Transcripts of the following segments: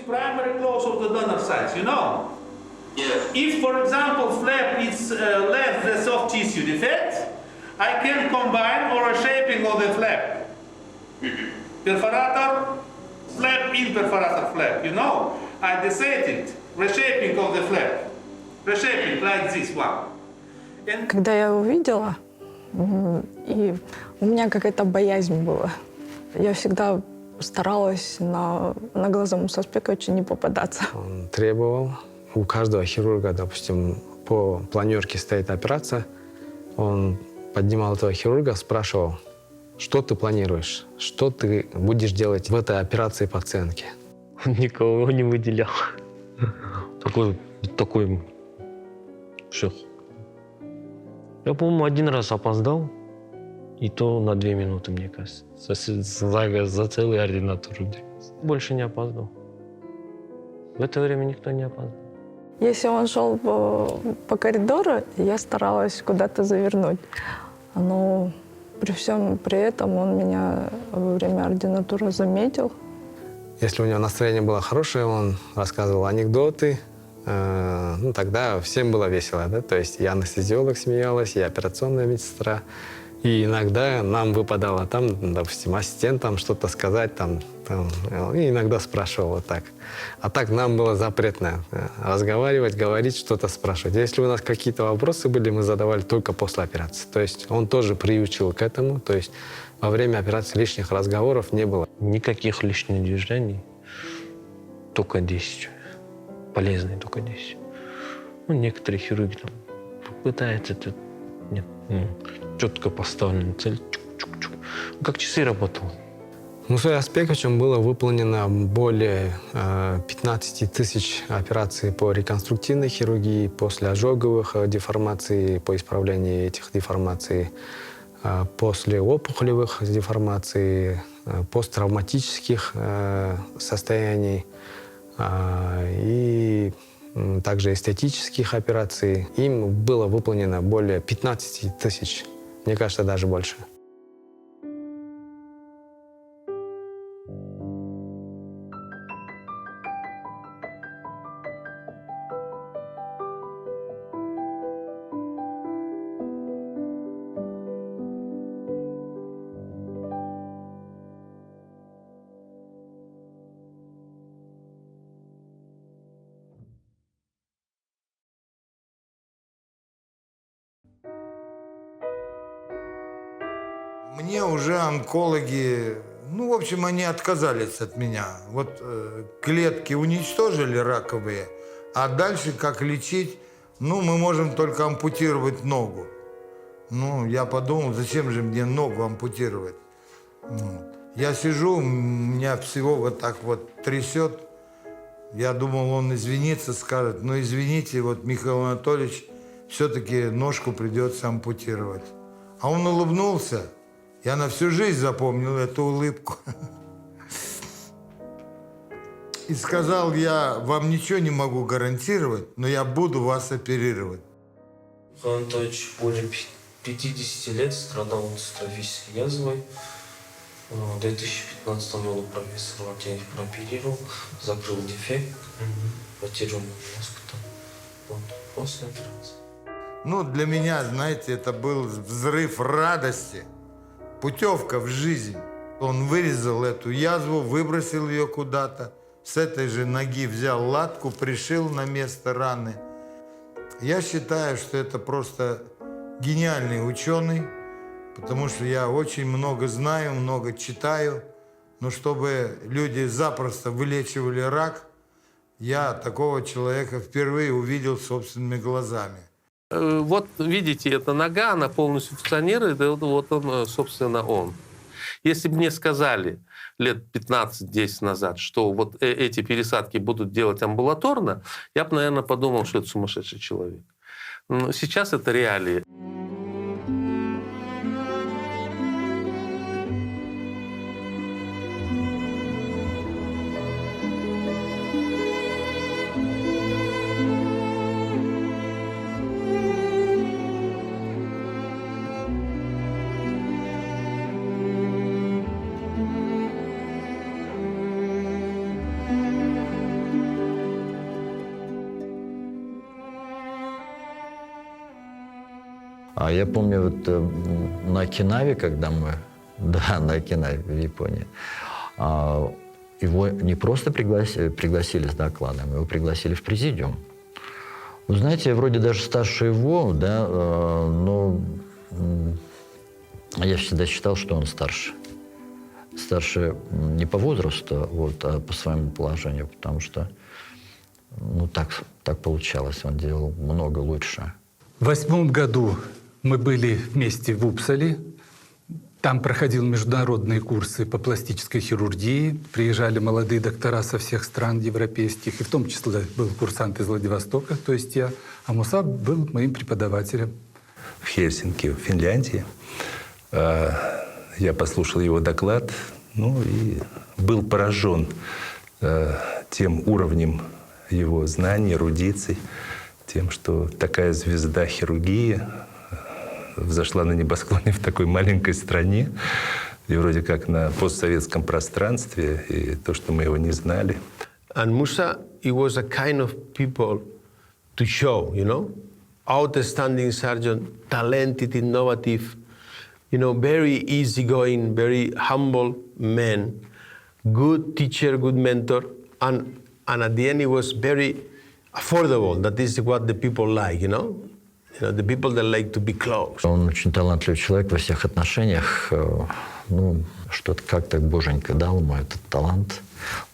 primary close of the donor size, you know? Yes. If, for example, flap is less the soft tissue defect, I can combine or reshaping of the flap. Perforator, flap in perforator flap, you know? I decided reshaping of the flap. Reshaping like this one. And Когда я увидела, и у меня какая-то боязнь была. Я всегда старалась на глазовом суспекте очень не попадаться. Он требовал, у каждого хирурга, допустим, по планерке стоит операция, он поднимал этого хирурга, спрашивал, что ты планируешь, что ты будешь делать в этой операции пациентки. Он никого не выделял. Такой шеф. Я, по-моему, один раз опоздал, и то на 2 минуты, мне кажется, за целый ординатуру. Больше не опоздал. В это время никто не опоздал. Если он шел по коридору, я старалась куда-то завернуть. Но при всем при этом он меня во время ординатуры заметил. Если у него настроение было хорошее, он рассказывал анекдоты, ну, тогда всем было весело, да? То есть и анестезиолог смеялась, и операционная медсестра. И иногда нам выпадало там, допустим, ассистентам что-то сказать, и иногда спрашивал вот так. А так нам было запретно разговаривать, говорить, что-то спрашивать. Если у нас какие-то вопросы были, мы задавали только после операции. То есть он тоже приучил к этому, то есть во время операции лишних разговоров не было. Никаких лишних движений, только 10. Полезные только 10. Ну, некоторые хирурги там пытаются, это нет. Четко поставленная цель. Чук-чук-чук. Как часы работал. Ну, в Аспековичем было выполнено более 15 тысяч операций по реконструктивной хирургии, после ожоговых деформаций, по исправлению этих деформаций, после опухолевых деформаций, посттравматических состояний и также эстетических операций. Им было выполнено более 15 тысяч, мне кажется, даже больше. Мне уже онкологи, в общем, они отказались от меня. Вот клетки уничтожили раковые, а дальше как лечить? Мы можем только ампутировать ногу. Я подумал, зачем же мне ногу ампутировать? Я сижу, меня всего вот так вот трясет. Я думал, он извинится, скажет, извините, вот Михаил Анатольевич, все-таки ножку придется ампутировать. А он улыбнулся. Я на всю жизнь запомнил эту улыбку. И сказал, я вам ничего не могу гарантировать, но я буду вас оперировать. Михаил Анатольевич более 50 лет страдал дистрофической язвой. В 2015 году профессор Латенев прооперировал, закрыл дефект, потерял мозг там. После операции. Для меня, знаете, это был взрыв радости. Путевка в жизнь. Он вырезал эту язву, выбросил ее куда-то. С этой же ноги взял латку, пришил на место раны. Я считаю, что это просто гениальный ученый, потому что я очень много знаю, много читаю. Но чтобы люди запросто вылечивали рак, я такого человека впервые увидел собственными глазами. Вот видите, эта нога, она полностью функционирует, и вот он, собственно, он. Если бы мне сказали лет 15-10 назад, что вот эти пересадки будут делать амбулаторно, я бы, наверное, подумал, что это сумасшедший человек. Но сейчас это реалии. Я помню, вот на Окинаве, когда мы... Да, на Окинаве, в Японии. Его не просто пригласили с докладом, его пригласили в президиум. Вы знаете, я вроде даже старше его, да, но я всегда считал, что он старше. Старше не по возрасту, вот, а по своему положению, потому что ну, так получалось, он делал много лучше. В 2008 году мы были вместе в Упсале. Там проходил международные курсы по пластической хирургии. Приезжали молодые доктора со всех стран европейских, и в том числе был курсант из Владивостока, то есть я. А Муса был моим преподавателем. В Хельсинки, в Финляндии. Я послушал его доклад, ну и был поражен тем уровнем его знаний, эрудиций, тем, что такая звезда хирургии взошла на небосклоне в такой маленькой стране, и вроде как на постсоветском пространстве, и то, что мы его не знали. And Musa, he was a kind of people to show, you know, outstanding surgeon, talented, innovative, you know, very easygoing, very humble man, good teacher, good mentor, and at the end he was very affordable. That is what the people like, you know. The people that like to be close. Он очень талантливый человек во всех отношениях. Ну, что-то как-то Боженька дал ему этот талант.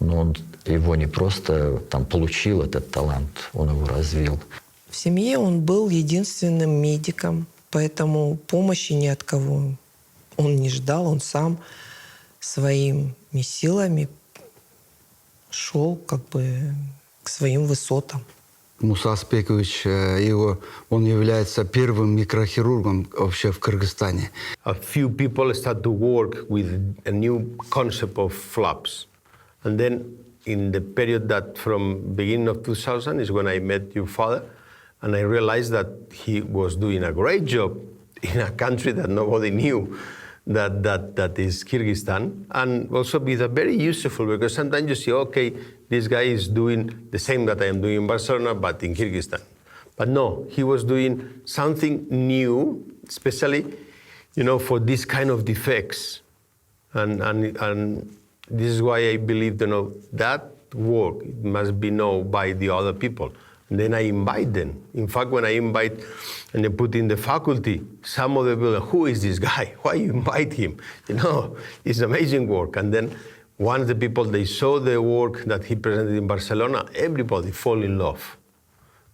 Но он его не просто там получил этот талант, он его развил. В семье он был единственным медиком, поэтому помощи ни от кого он не ждал. Он сам своими силами шел как бы к своим высотам. Муса Аспекович, он является первым микрохирургом вообще в Кыргызстане. A few people start to work with a new concept of flaps. And then in the period that from beginning of 2000 is when I met your father, and I realized that he was doing a great job in a country that nobody knew, that is Kyrgyzstan, and also be very useful, because sometimes you see, okay, this guy is doing the same that I am doing in Barcelona, but in Kyrgyzstan. But no, he was doing something new, especially, you know, for this kind of defects. And this is why I believe, you know, that work must be known by the other people. And then I invite them. In fact, when I invite and they put in the faculty, some of the people, who is this guy? Why you invite him? You know, it's amazing work. And then once the people, they saw the work that he presented in Barcelona, everybody fall in love.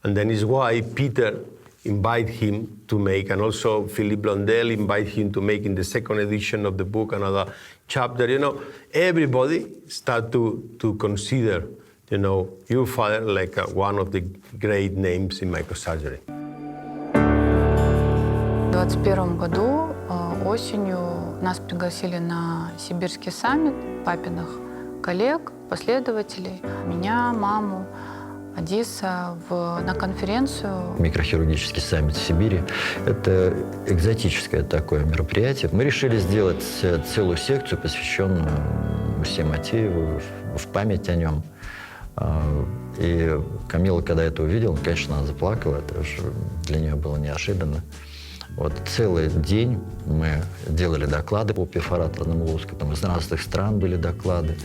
And then is why Peter invite him to make, and also Philippe Blondel invite him to make in the second edition of the book another chapter. You know, everybody start to consider, you know, your father like one of the great names in microsurgery. В 2021 году осенью нас пригласили на Сибирский саммит папиных коллег, последователей, меня, маму, Адиса, на конференцию. Микрохирургический саммит в Сибири – это экзотическое такое мероприятие. Мы решили сделать целую секцию, посвященную Мусе Матееву, в память о нем. И Камила, когда это увидела, конечно, она заплакала. Это уже для нее было неожиданно. Вот целый день мы делали доклады по перфораторному луску. Там из разных стран были доклады.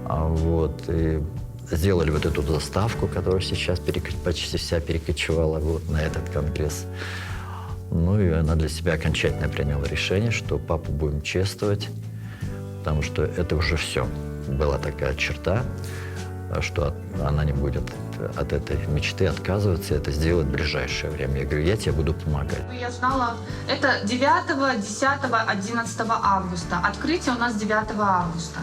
Вот, и сделали вот эту заставку, которая сейчас почти вся перекочевала вот на этот конгресс. Ну и она для себя окончательно приняла решение, что папу будем чествовать, потому что это уже все. Была такая черта, что она не будет от этой мечты отказываться, и это сделать в ближайшее время. Я говорю, я тебе буду помогать. Я знала, это 9, 10, 11 августа. Открытие у нас 9 августа.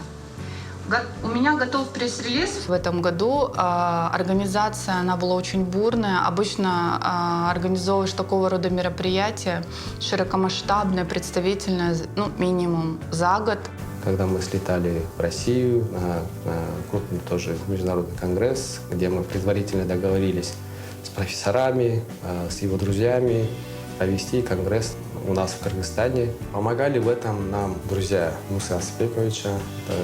У меня готов пресс-релиз. В этом году организация, она была очень бурная. Обычно организовываешь такого рода мероприятия, широкомасштабное, представительное, ну, минимум за год. Когда мы слетали в Россию на крупный тоже международный конгресс, где мы предварительно договорились с профессорами, с его друзьями провести конгресс у нас в Кыргызстане. Помогали в этом нам друзья Мусы Аспековича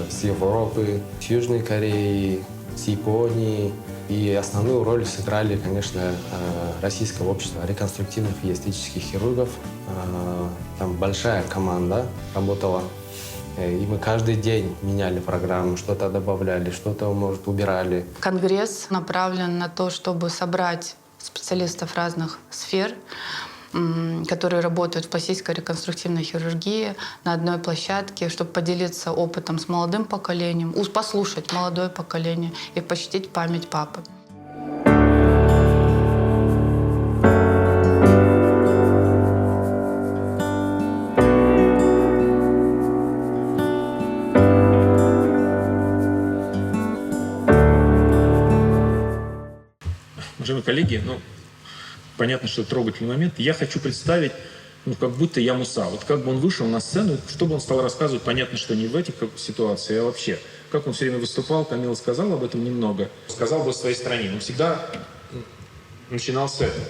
с Европы, с Южной Кореи, с Японии. И основную роль сыграли, конечно, Российское общество реконструктивных и эстетических хирургов. Там большая команда работала. И мы каждый день меняли программу, что-то добавляли, что-то, может, убирали. Конгресс направлен на то, чтобы собрать специалистов разных сфер, которые работают в пластической реконструктивной хирургии на одной площадке, чтобы поделиться опытом с молодым поколением, послушать молодое поколение и почтить память папы. Уважаемые коллеги, понятно, что это трогательный момент. Я хочу представить, как будто я Муса. Вот как бы он вышел на сцену, чтобы он стал рассказывать, понятно, что не в этих ситуациях, а вообще. Как он все время выступал, Камила сказала об этом немного. Сказал бы о своей стране. Он всегда начинал с этого.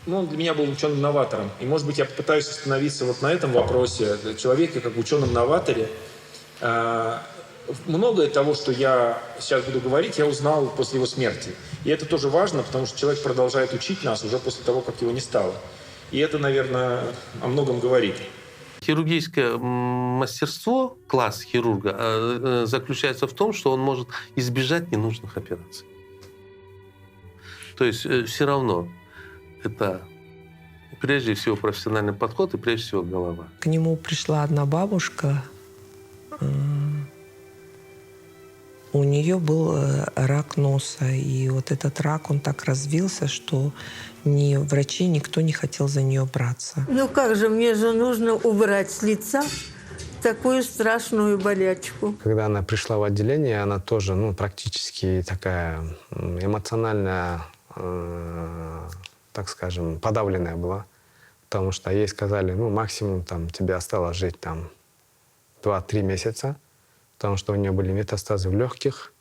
Он для меня был ученым-новатором. И, может быть, я попытаюсь остановиться вот на этом вопросе. Человека как ученом-новаторе. Многое того, что я сейчас буду говорить, я узнал после его смерти. И это тоже важно, потому что человек продолжает учить нас уже после того, как его не стало. И это, наверное, о многом говорит. Хирургическое мастерство, класс хирурга, заключается в том, что он может избежать ненужных операций. То есть все равно это прежде всего профессиональный подход и прежде всего голова. К нему пришла одна бабушка. У нее был рак носа, и вот этот рак, он так развился, что ни врачи, никто не хотел за нее браться. Ну как же, мне же нужно убрать с лица такую страшную болячку. Когда она пришла в отделение, она тоже, практически такая эмоционально, так скажем, подавленная была. Потому что ей сказали, максимум тебе осталось жить 2-3 месяца. Потому что у нее были метастазы в легких,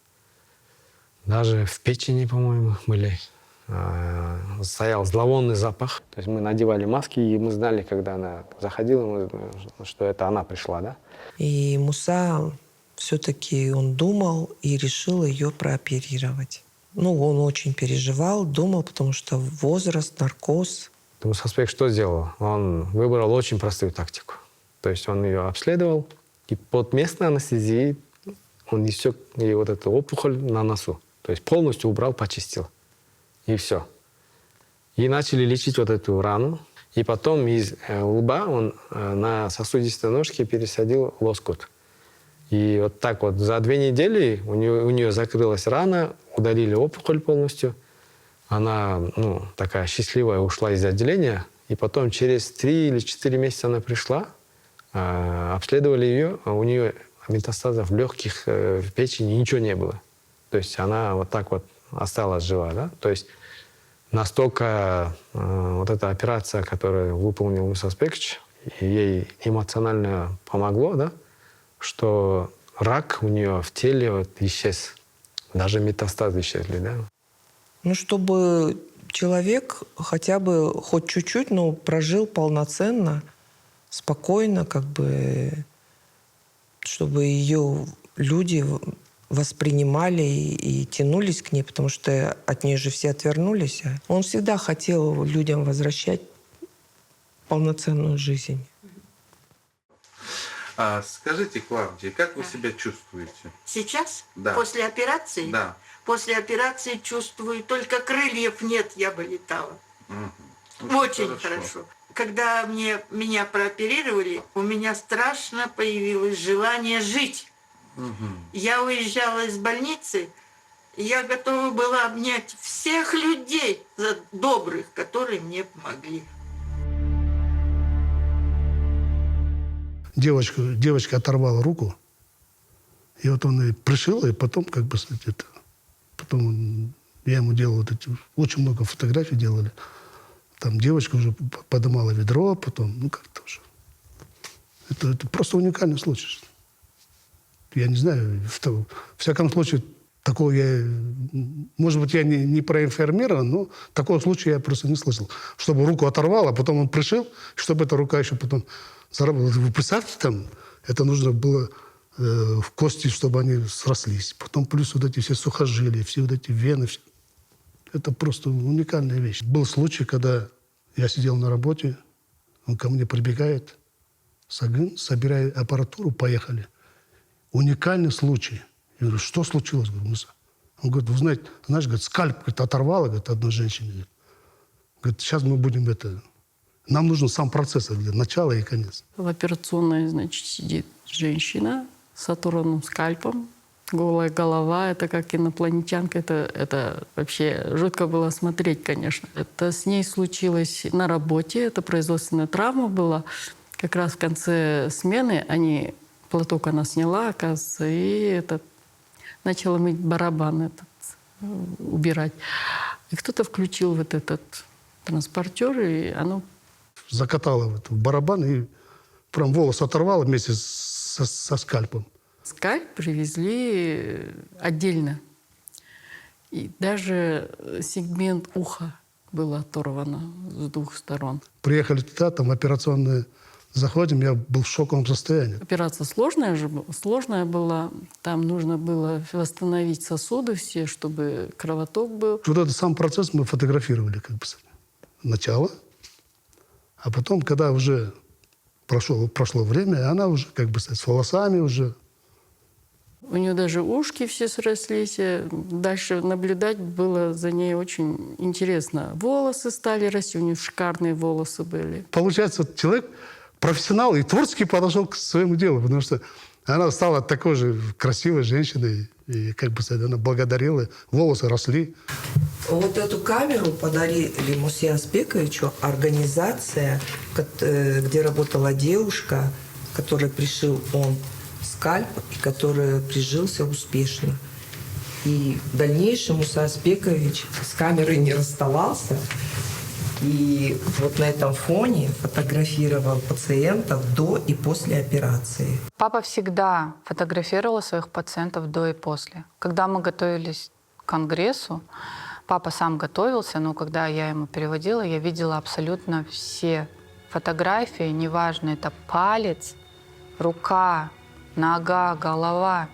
даже в печени, по-моему, были. Стоял зловонный запах. То есть мы надевали маски, и мы знали, когда она заходила, что это она пришла, да? И Муса все-таки он думал и решил ее прооперировать. Он очень переживал, думал, потому что возраст, наркоз. Мусаспек что сделал? Он выбрал очень простую тактику. То есть он ее обследовал, и под местной анестезией он иссек ей вот эту опухоль на носу. То есть полностью убрал, почистил. И все. И начали лечить вот эту рану. И потом из лба он на сосудистой ножке пересадил лоскут. И вот так вот за 2 недели у нее закрылась рана, удалили опухоль полностью. Она, такая счастливая, ушла из отделения. И потом через 3 или 4 месяца она пришла, обследовали ее, а у нее метастазов в легких, в печени ничего не было. То есть она вот так вот осталась жива, да? То есть настолько вот эта операция, которую выполнил Муса Аспекович, ей эмоционально помогло, да? Что рак у нее в теле исчез. Даже метастазы исчезли, да? Чтобы человек хотя бы хоть чуть-чуть, но прожил полноценно, спокойно, чтобы ее люди воспринимали и тянулись к ней, потому что от нее же все отвернулись. Он всегда хотел людям возвращать полноценную жизнь. Скажите, Клавдия, как вы себя чувствуете? Сейчас? Да. После операции? Да. После операции чувствую, только крыльев нет, я бы летала. Угу. Очень хорошо. Когда меня прооперировали, у меня страшно появилось желание жить. Угу. Я уезжала из больницы, и я готова была обнять всех людей добрых, которые мне помогли. Девочка оторвала руку, и вот он и пришил, и потом потом я ему делал очень много фотографий делали. Там девочка уже поднимала ведро, потом, как-то уже. Это просто уникальный случай. Я не знаю, в всяком случае, такого может быть, я не проинформирован, но такого случая я просто не слышал. Чтобы руку оторвал, а потом он пришил, чтобы эта рука еще потом заработала. Вы представьте, это нужно было в кости, чтобы они срослись. Потом плюс вот эти все сухожилия, все вот эти вены. Это просто уникальная вещь. Был случай, когда я сидел на работе, он ко мне прибегает, Сагын, собирай аппаратуру, поехали. Уникальный случай. Я говорю, что случилось? Говорю, Муса. Он говорит, вы знаете, говорит, скальп оторвало, говорит, одной женщине. Говорит, сейчас мы будем Нам нужен сам процесс, говорит, начало и конец. В операционной, значит, сидит женщина с оторванным скальпом, голая голова, это как инопланетянка, это вообще жутко было смотреть, конечно. Это с ней случилось на работе, это производственная травма была. Как раз в конце смены платок она сняла, оказывается, и начала мыть барабан убирать. И кто-то включил вот этот транспортер, и оно... Закатала в барабан и прям волос оторвало вместе со скальпом. Скальп привезли отдельно. И даже сегмент уха было оторвано с двух сторон. Приехали туда, там операционная... Заходим, я был в шоковом состоянии. Операция сложная была. Там нужно было восстановить сосуды все, чтобы кровоток был. Вот этот сам процесс мы фотографировали, начало. А потом, когда уже прошло время, она уже, с волосами уже. У нее даже ушки все срослись. Дальше наблюдать было за ней очень интересно. Волосы стали расти, у нее шикарные волосы были. Получается, человек профессионал и творчески подошел к своему делу, потому что она стала такой же красивой женщиной, и она благодарила, волосы росли. Вот эту камеру подарили Мусе Азбековичу организация, где работала девушка, которой пришил он скальп, и который прижился успешно. И в дальнейшем Муса Азбекович с камерой не расставался. И вот на этом фоне фотографировал пациентов до и после операции. Папа всегда фотографировал своих пациентов до и после. Когда мы готовились к конгрессу, папа сам готовился, но когда я ему переводила, я видела абсолютно все фотографии, неважно, это палец, рука, нога, голова,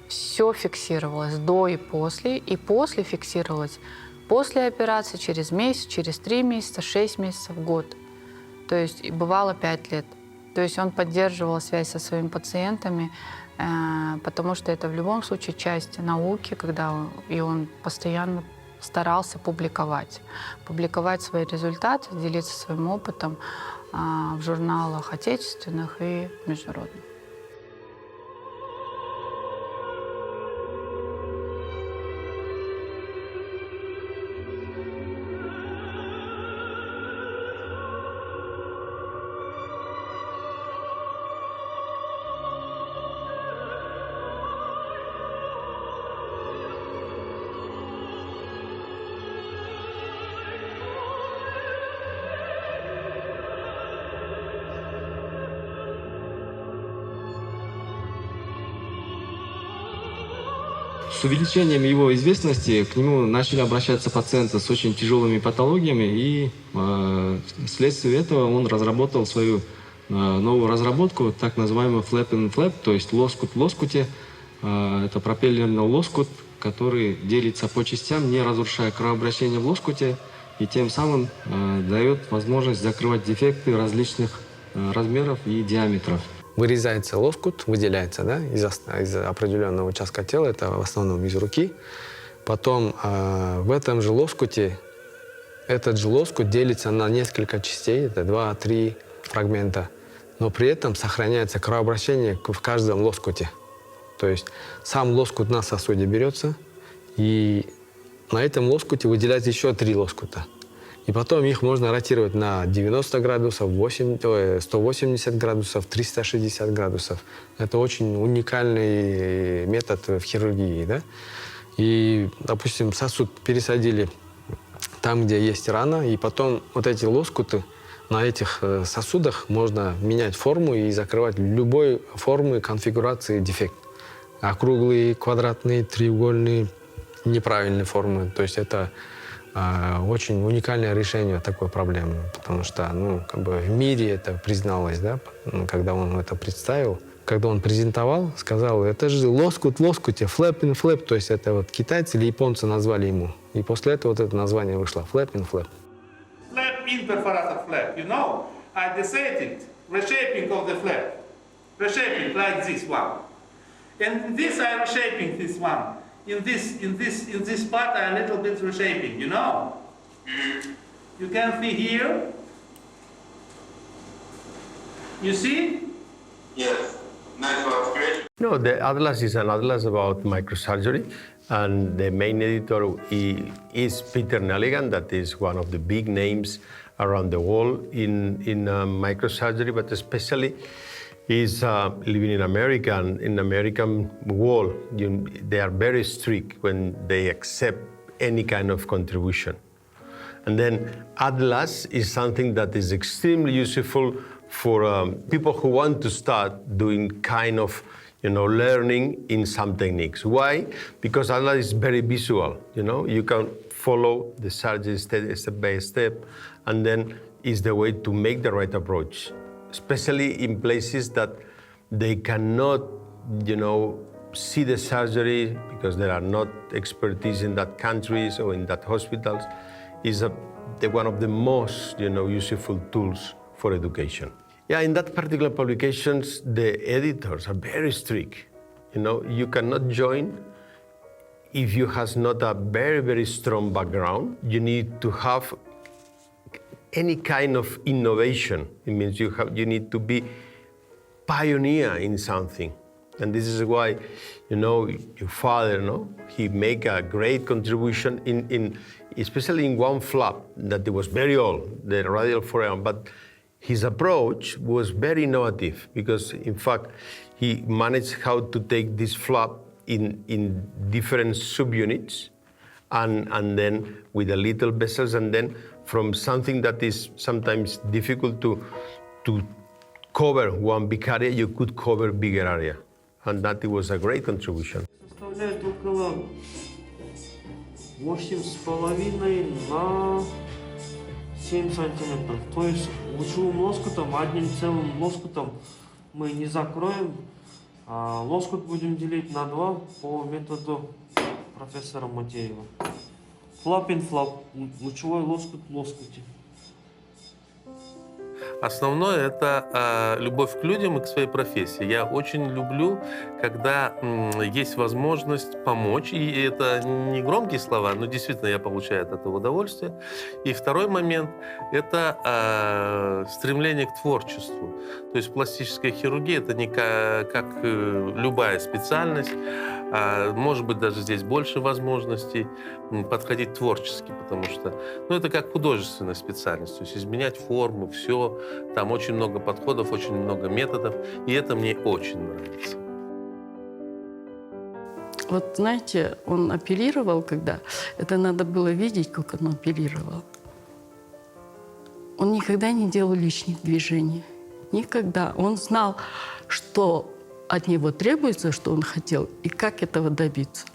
все фиксировалось до и после фиксировалось после операции, через месяц, через 3 месяца, 6 месяцев, год. То есть бывало 5 лет. То есть он поддерживал связь со своими пациентами, потому что это в любом случае часть науки, и он постоянно старался публиковать свои результаты, делиться своим опытом в журналах отечественных и международных. С увеличением его известности к нему начали обращаться пациенты с очень тяжелыми патологиями, и вследствие этого он разработал свою новую разработку, так называемую flap and flap, то есть лоскут в лоскуте. Это пропеллерный лоскут, который делится по частям, не разрушая кровообращение в лоскуте, и тем самым дает возможность закрывать дефекты различных размеров и диаметров. Вырезается лоскут, выделяется, да, из определенного участка тела, это в основном из руки. Потом в этом же лоскуте, этот же лоскут делится на несколько частей, это 2-3 фрагмента, но при этом сохраняется кровообращение в каждом лоскуте. То есть сам лоскут на сосуде берется, и на этом лоскуте выделяется еще 3 лоскута. И потом их можно ротировать на 90 градусов, 180 градусов, 360 градусов. Это очень уникальный метод в хирургии, да? И, допустим, сосуд пересадили там, где есть рана, и потом вот эти лоскуты на этих сосудах можно менять форму и закрывать любой формы, конфигурации дефект. Округлые, квадратные, треугольные, неправильные формы. То есть это очень уникальное решение такой проблемы, потому что в мире это призналось, да, когда он это представил, когда он презентовал, сказал, это же лоскут в лоскуте, flap in flap, то есть это вот китайцы или японцы назвали ему. И после этого вот это название вышло, flap in flap. Flap interfarasal flap, you know, I decided reshaping of the flap, reshaping like this one. And in this I reshaping this one. In this part I a little bit reshaping, you know. You can see here. You see? Yes. Nice work, great. No, the atlas is an atlas about microsurgery, and the main editor is Peter Nelligan, that is one of the big names around the world in microsurgery, but especially is living in America, and in American world, they are very strict when they accept any kind of contribution. And then Atlas is something that is extremely useful for people who want to start doing kind of, learning in some techniques. Why? Because Atlas is very visual, You can follow the surgery step by step, and then is the way to make the right approach, especially in places that they cannot, see the surgery because there are not expertise in that countries or in that hospitals, is one of the most, useful tools for education. Yeah, in that particular publications, the editors are very strict. You cannot join if you have not a very, very strong background. You need to have any kind of innovation. It means you need to be pioneer in something. And this is why, your father, he make a great contribution especially in one flap that it was very old, the radial forearm, but his approach was very innovative because, in fact, he managed how to take this flap in different subunits and then with a little vessels, and then from something that is sometimes difficult to cover one big area, you could cover bigger area. And that was a great contribution. Составляет около 8,5 на 7 сантиметров. То есть лучевым лоскутом, одним целым лоскутом мы не закроем, а лоскут будем делить на 2 по методу профессора Матеева. Flap in flap, лучевой лоскут в лоскуте. Основное – это любовь к людям и к своей профессии. Я очень люблю, когда есть возможность помочь. И это не громкие слова, но действительно я получаю от этого удовольствие. И второй момент – это стремление к творчеству. То есть пластическая хирургия – это не как любая специальность. Может быть, даже здесь больше возможностей подходить творчески, потому что это как художественная специальность. То есть изменять форму, все. Там очень много подходов, очень много методов, и это мне очень нравится. Вот знаете, он оперировал, когда это надо было видеть, как он оперировал. Он никогда не делал лишних движений. Никогда. Он знал, что от него требуется, что он хотел, и как этого добиться.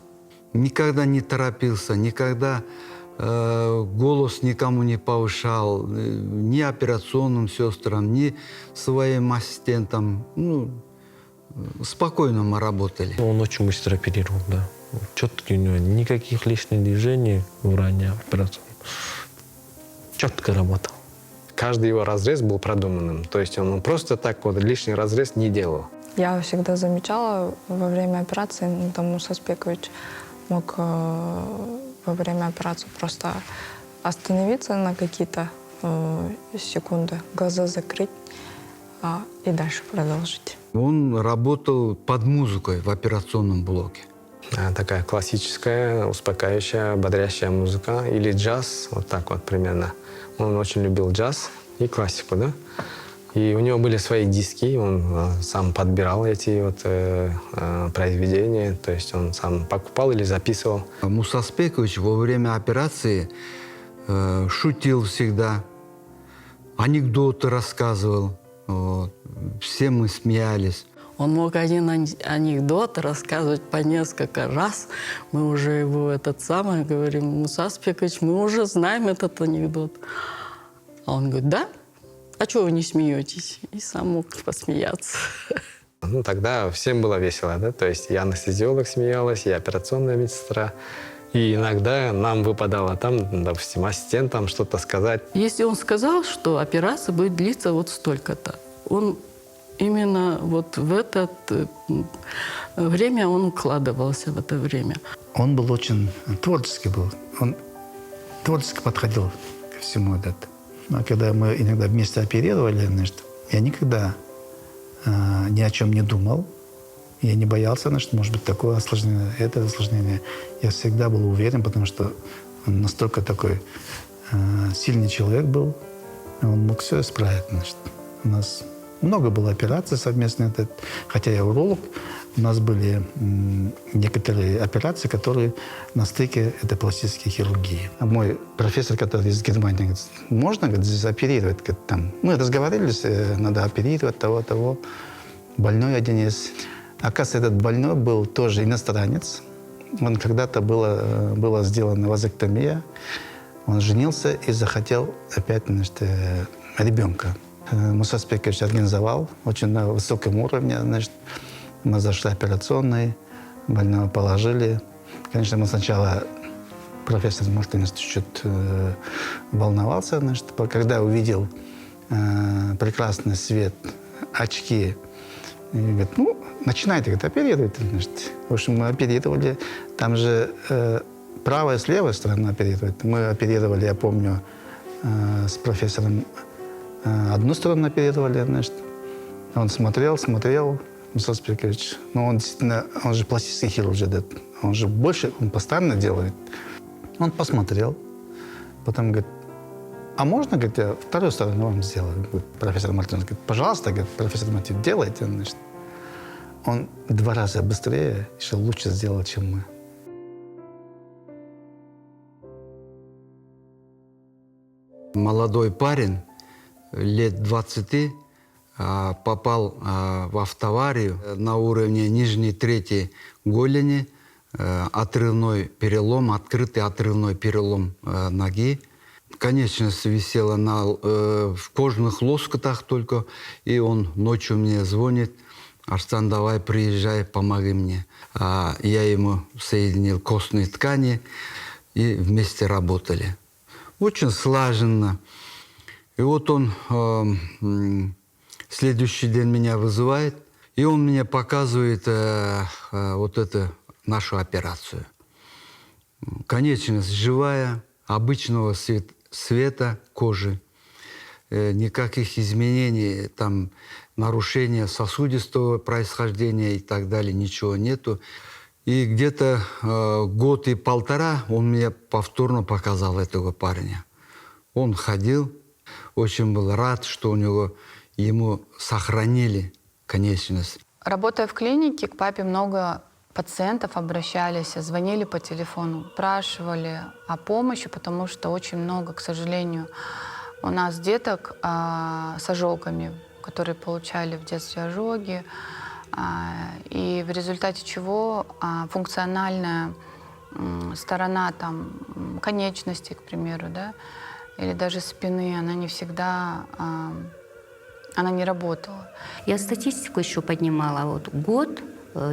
Никогда не торопился, никогда голос никому не повышал, ни операционным сестрам, ни своим ассистентам. Спокойно мы работали. Он очень быстро оперировал, да. Четкий у него, никаких лишних движений в ранней операции. Четко работал. Каждый его разрез был продуманным. То есть он просто так вот лишний разрез не делал. Я всегда замечала во время операции, там Муса Спекович мог во время операции просто остановиться на какие-то секунды, глаза закрыть и дальше продолжить. Он работал под музыкой в операционном блоке. Такая классическая, успокаивающая, бодрящая музыка или джаз, вот так вот примерно. Он очень любил джаз и классику, да? И у него были свои диски, он сам подбирал эти произведения, то есть он сам покупал или записывал. Муса Спекович во время операции шутил всегда, анекдоты рассказывал, все мы смеялись. Он мог один анекдот рассказывать по несколько раз. Мы уже его говорим, Муса Спекович, мы уже знаем этот анекдот. А он говорит, да? А чего вы не смеетесь? И сам мог посмеяться. Ну, тогда всем было весело, да, то есть и анестезиолог смеялась, и операционная медсестра. И иногда нам выпадало там, допустим, ассистентам что-то сказать. Если он сказал, что операция будет длиться вот столько-то, он именно вот в это время он укладывался в это время. Он был очень творческий был. Он творчески подходил ко всему этому. А когда мы иногда вместе оперировали, значит, я никогда ни о чем не думал. Я не боялся, значит, может быть, такое осложнение, это осложнение. Я всегда был уверен, потому что он настолько такой сильный человек был. Он мог все исправить, значит. У нас много было операций совместно. Хотя я уролог, у нас были некоторые операции, которые на стыке этой пластической хирургии. А мой профессор, который из Германии, говорит, можно, говорит, здесь оперировать? Говорит, там. Мы разговаривались, надо оперировать того. Больной один есть. Оказывается, этот больной был тоже иностранец. Он когда-то была сделана вазэктомия. Он женился и захотел опять, значит, ребенка. Муса Спекович организовал очень на высоком уровне. Значит, мы зашли в операционный, больного положили. Конечно, мы сначала, профессор Мартынов чуть-чуть волновался. Значит, когда увидел прекрасный свет, очки, и говорит, ну, начинайте, говорит, оперировать. Значит. В общем, мы оперировали. Там же правая и с левой стороны оперировать. Мы оперировали, я помню, с профессором одну сторону оперировали, значит. Он смотрел, Муса Спекович. Но он действительно, он же пластический хирург, он же больше, он постоянно делает. Он посмотрел, потом говорит, а можно, говорит, я вторую сторону вам сделаю? Говорит, профессор Мартынов говорит, пожалуйста, говорит, профессор Мартынов, делайте. Значит. Он в 2 раза быстрее, еще лучше сделал, чем мы. Молодой парень, лет 20, попал в автоаварию на уровне нижней трети голени, отрывной перелом, открытый отрывной перелом ноги. Конечность висела в кожаных лоскутах только, и он ночью мне звонит, Арстан, давай приезжай, помоги мне. Я ему соединил костные ткани, и вместе работали. Очень слаженно. И вот он следующий день меня вызывает, и он мне показывает вот эту нашу операцию. Конечность живая, обычного цвета кожи. Никаких изменений, там, нарушения сосудистого происхождения и так далее, ничего нету. И где-то 1,5 года он мне повторно показал этого парня. Он ходил, очень был рад, что ему сохранили конечность. Работая в клинике, к папе много пациентов обращались, звонили по телефону, спрашивали о помощи, потому что очень много, к сожалению, у нас деток с ожогами, которые получали в детстве ожоги, и в результате чего функциональная сторона там, конечности, к примеру, да, или даже спины, она не всегда, она не работала. Я статистику еще поднимала. Вот год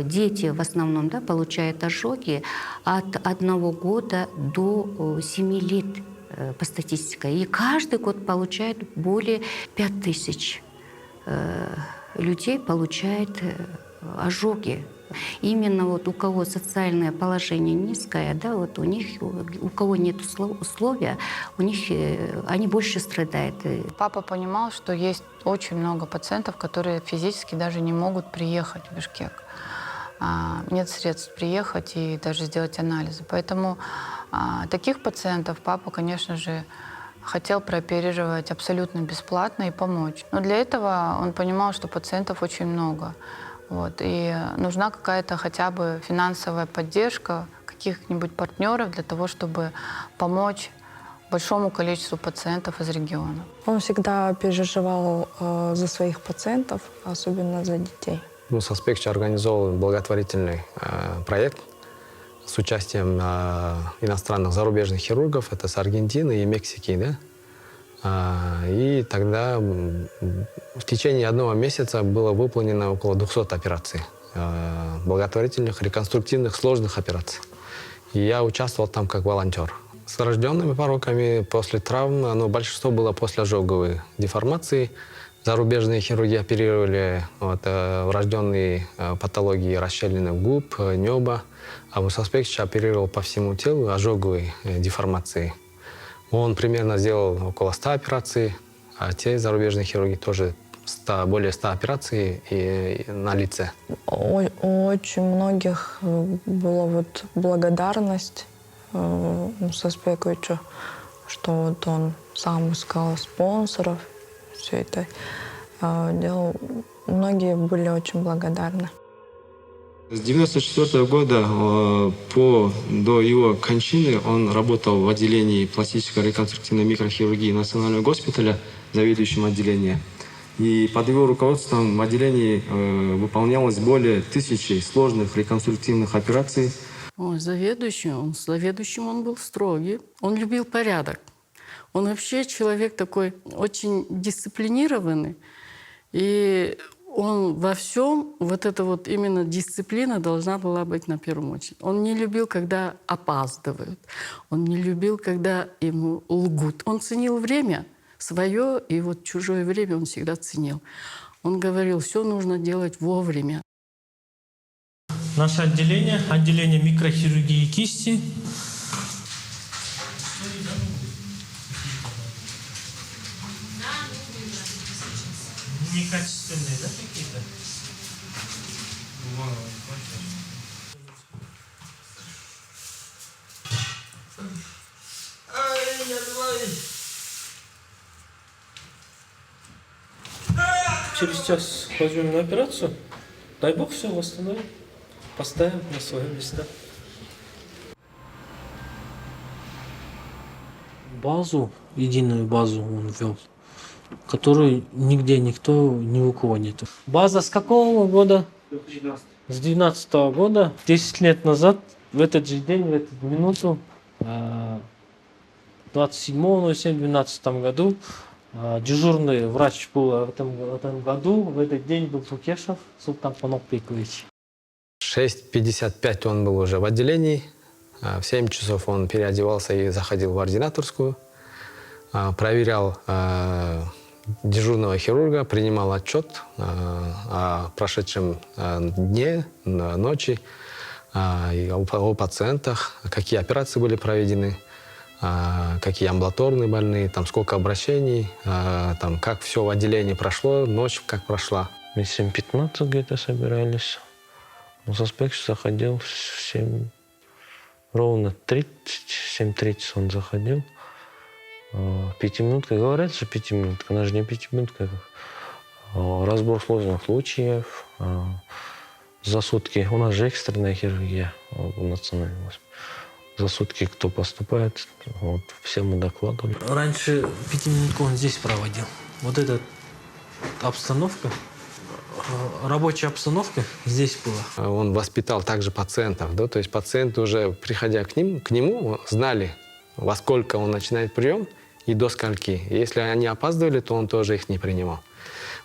дети в основном, да, получают ожоги от 1 года до 7 лет по статистике. И каждый год получает более 5000 людей получают ожоги. Именно вот у кого социальное положение низкое, да, вот у них, у кого нет условия, у них они больше страдают. Папа понимал, что есть очень много пациентов, которые физически даже не могут приехать в Бишкек. Нет средств приехать и даже сделать анализы. Поэтому таких пациентов папа, конечно же, хотел прооперировать абсолютно бесплатно и помочь. Но для этого он понимал, что пациентов очень много. Вот, и нужна какая-то хотя бы финансовая поддержка каких-нибудь партнеров для того, чтобы помочь большому количеству пациентов из региона. Он всегда переживал за своих пациентов, особенно за детей. Муса Спекович организовал благотворительный проект с участием иностранных зарубежных хирургов. Это с Аргентины и Мексики, да? И тогда в течение 1 месяца было выполнено около 200 операций. Благотворительных, реконструктивных, сложных операций. И я участвовал там как волонтер. С врожденными пороками после травм, но большинство было после ожоговой деформации. Зарубежные хирурги оперировали врожденные патологии расщелины губ, неба. А Мусаспекович оперировал по всему телу ожоговой деформации. Он примерно сделал около 100 операций, а те зарубежные хирурги тоже более 100 операций и на лице. У очень многих была вот благодарность Мусаспековичу, что вот он сам искал спонсоров, все это делал. Многие были очень благодарны. С 1994 года до его кончины он работал в отделении пластической реконструктивной микрохирургии Национального госпиталя, заведующим отделением. И под его руководством в отделении выполнялось более 1000 сложных реконструктивных операций. Ой, заведующим он был строгий. Он любил порядок. Он вообще человек такой очень дисциплинированный. И он во всем, вот эта вот именно дисциплина должна была быть на первом очереди. Он не любил, когда опаздывают. Он не любил, когда ему лгут. Он ценил время свое, и вот чужое время он всегда ценил. Он говорил, все нужно делать вовремя. Наше отделение микрохирургии кисти. Некачественные, да, какие-то? Через час возьмем на операцию. Дай Бог, все восстановим. Поставим на свои места. Базу, единую базу он ввел, которую нигде никто ни у кого нет. База с какого года? С 19 года. 10 лет назад, в этот же день, в эту минуту, 27.07.12 году, дежурный врач был в этом году, в этот день был Тукешев Султан Панопикович. В 6:55 он был уже в отделении. В 7 часов он переодевался и заходил в ординаторскую. Проверял дежурного хирурга, принимал отчет о прошедшем дне, ночи, о пациентах, какие операции были проведены, какие амбулаторные больные, там сколько обращений, там как все в отделении прошло, ночь как прошла. Мы 7:15 где-то собирались. Мусаспекович заходил в 7, ровно 7:30 он заходил. 5-минутка, говорят, что 5-минутка, она же не 5-минутка. Разбор сложных случаев за сутки. У нас же экстренная хирургия в национальном госпитале. За сутки кто поступает, вот, все мы докладывали. Раньше 5-минутку он здесь проводил. Вот эта обстановка, рабочая обстановка здесь была. Он воспитал также пациентов, да, то есть пациенты уже, приходя к нему, знали, во сколько он начинает прием и до скольки. Если они опаздывали, то он тоже их не принимал.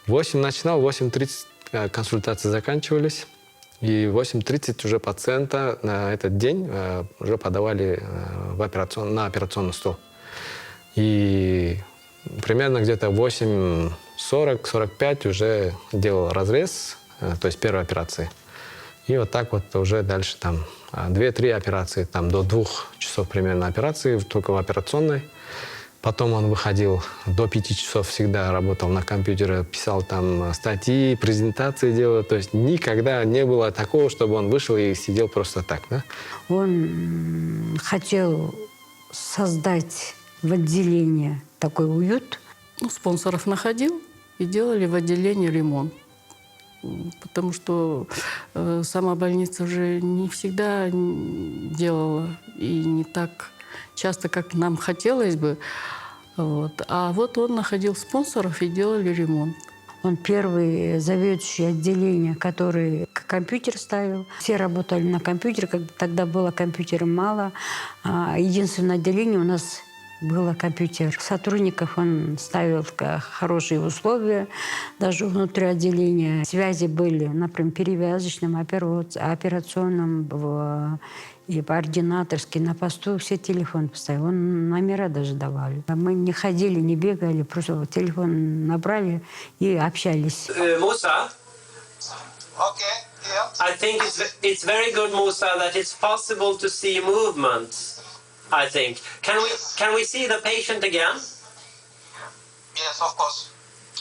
В 8 начинал, в 8:30 консультации заканчивались, и в 8:30 уже пациента на этот день уже подавали на операционный стол. И примерно где-то 8:40-45 уже делал разрез, то есть первой операции. И вот так вот уже дальше там 2-3 операции, там до 2 часов примерно операции, только в операционной. Потом он выходил до 5 часов, всегда работал на компьютере, писал там статьи, презентации делал. То есть никогда не было такого, чтобы он вышел и сидел просто так, да? Он хотел создать в отделении такой уют. Спонсоров находил и делали в отделении ремонт. Потому что сама больница уже не всегда делала и не так часто, как нам хотелось бы. Вот. А вот он находил спонсоров и делали ремонт. Он первый заведующий отделение, который компьютер ставил. Все работали на компьютере, тогда было компьютера мало. Единственное отделение у нас Был компьютер сотрудников, он ставил хорошие условия, даже внутри отделения. Связи были, например, перевязочным, операционным, и ординаторский, на посту все телефон поставил. Он номера даже давали. Мы не ходили, не бегали, просто телефон набрали и общались. Musa, I think it's very good, Musa, that it's possible to see movement. I think. Can we see the patient again? Yes, of course.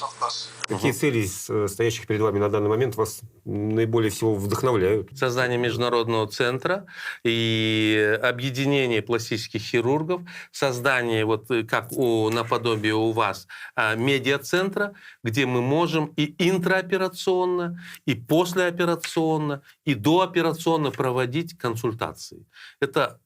Of course. Какие цели, стоящих перед вами на данный момент, вас наиболее всего вдохновляют? Создание международного центра и объединение пластических хирургов, создание, вот как наподобие у вас, медиацентра, где мы можем и интраоперационно, и послеоперационно, и дооперационно проводить консультации. Это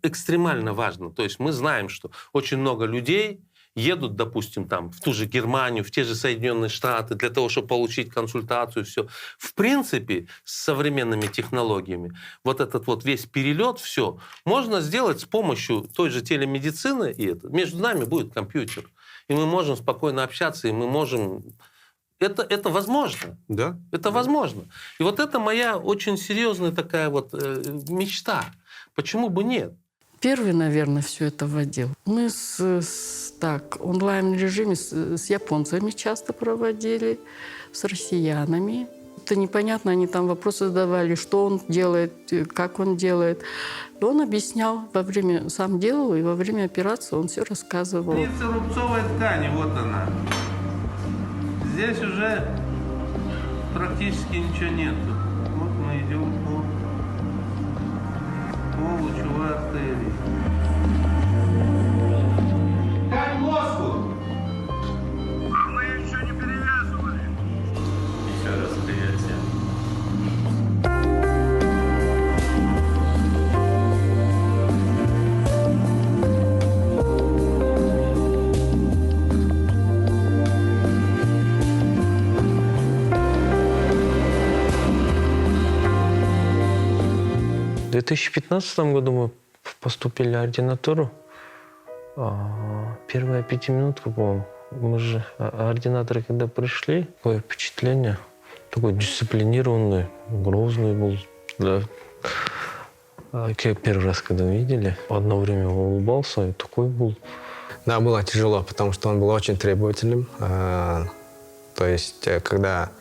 экстремально важно. То есть мы знаем, что очень много людей едут, допустим, там, в ту же Германию, в те же Соединенные Штаты для того, чтобы получить консультацию, все. В принципе, с современными технологиями вот этот вот весь перелет, все, можно сделать с помощью той же телемедицины, и между нами будет компьютер. И мы можем спокойно общаться, и мы можем... Это возможно. Да? Это возможно. И вот это моя очень серьезная такая вот мечта. Почему бы нет? Первый, наверное, все это вводил. Мы онлайн-режиме с японцами часто проводили, с россиянами. Это непонятно, они там вопросы задавали, что он делает, как он делает. И он объяснял, сам делал, и во время операции он все рассказывал. Граница рубцовой ткани, вот она. Здесь уже практически ничего нету. Вот мы идем по лучевой артерии. Как мозгу? А мы еще не перевязывали. Еще раз привет. В 2015 году мы поступили в ординатуру. Первая пятиминутка, по-моему, мы же ординаторы, когда пришли, такое впечатление, такой дисциплинированный, грозный был. Да. Первый раз, когда видели, одно время улыбался, и такой был. Да, было тяжело, потому что он был очень требовательным. То есть, когда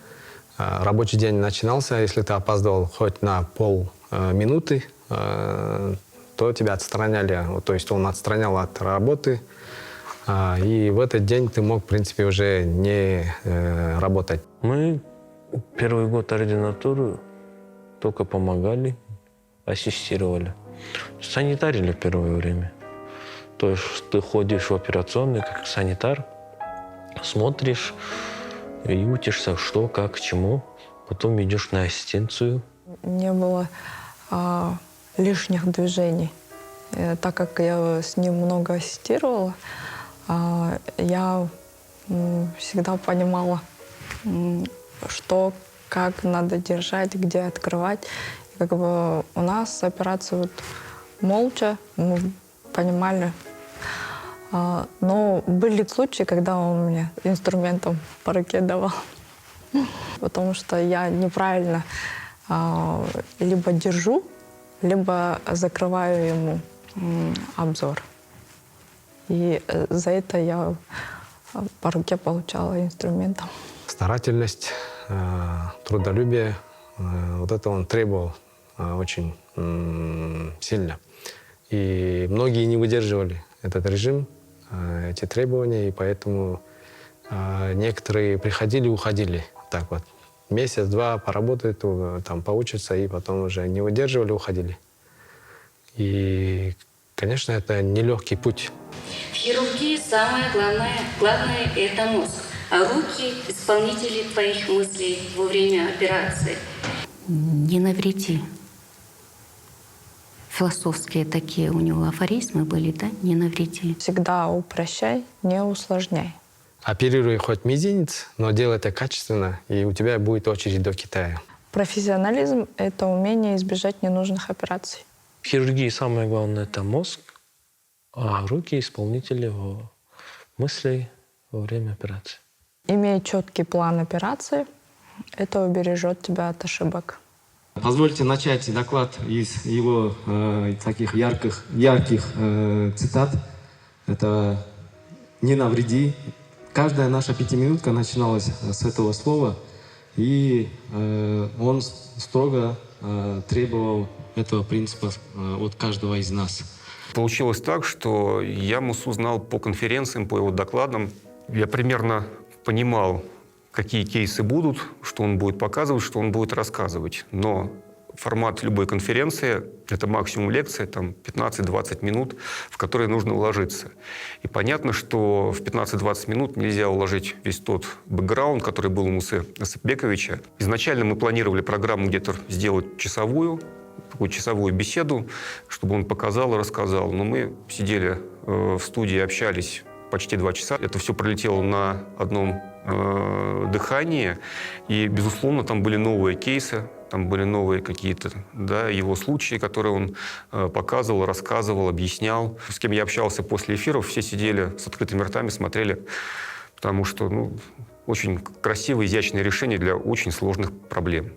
рабочий день начинался, если ты опаздывал хоть на полминуты, то тебя отстраняли. То есть он отстранял от работы, и в этот день ты мог, в принципе, уже не работать. Мы первый год ординатуры только помогали, ассистировали. Санитарили первое время. То есть ты ходишь в операционный как санитар, смотришь и учишься, что, как, к чему. Потом идешь на ассистенцию. Не было лишних движений. Так как я с ним много ассистировала, я всегда понимала, что, как надо держать, где открывать. И как бы у нас операция вот молча, мы понимали. Но были случаи, когда он мне инструментом по руке давал. Потому что я неправильно либо держу, либо закрываю ему обзор. И за это я по руке получала инструментом. Старательность, трудолюбие, вот это он требовал очень сильно. И многие не выдерживали этот режим, эти требования, и поэтому некоторые приходили и уходили. Так вот. Месяц-два поработают, там поучатся, и потом уже не выдерживали, уходили. И, конечно, это нелегкий путь. В хирургии самое главное – это мозг, а руки – исполнители твоих мыслей во время операции. Не навреди. Философские такие у него афоризмы были, да? Не навреди. Всегда упрощай, не усложняй. Оперируй хоть мизинец, но делай это качественно, и у тебя будет очередь до Китая. Профессионализм — это умение избежать ненужных операций. В хирургии самое главное – это мозг, а руки исполнители мыслей во время операции. Имея четкий план операции, это убережет тебя от ошибок. Позвольте начать доклад из его таких ярких цитат. Это «не навреди». Каждая наша пятиминутка начиналась с этого слова, и он строго требовал этого принципа от каждого из нас. Получилось так, что я Мусу знал по конференциям, по его докладам. Я примерно понимал, какие кейсы будут, что он будет показывать, что он будет рассказывать. Но формат любой конференции — это максимум лекция, там 15-20 минут, в которые нужно уложиться. И понятно, что в 15-20 минут нельзя уложить весь тот бэкграунд, который был у Мусы Асапбековича. Изначально мы планировали программу где-то сделать часовую, такую часовую беседу, чтобы он показал и рассказал. Но мы сидели в студии, общались почти 2 часа. Это все пролетело на одном дыхании. И, безусловно, там были новые кейсы, там были новые какие-то, да, его случаи, которые он показывал, рассказывал, объяснял. С кем я общался после эфиров, все сидели с открытыми ртами, смотрели, потому что очень красивое, изящное решение для очень сложных проблем.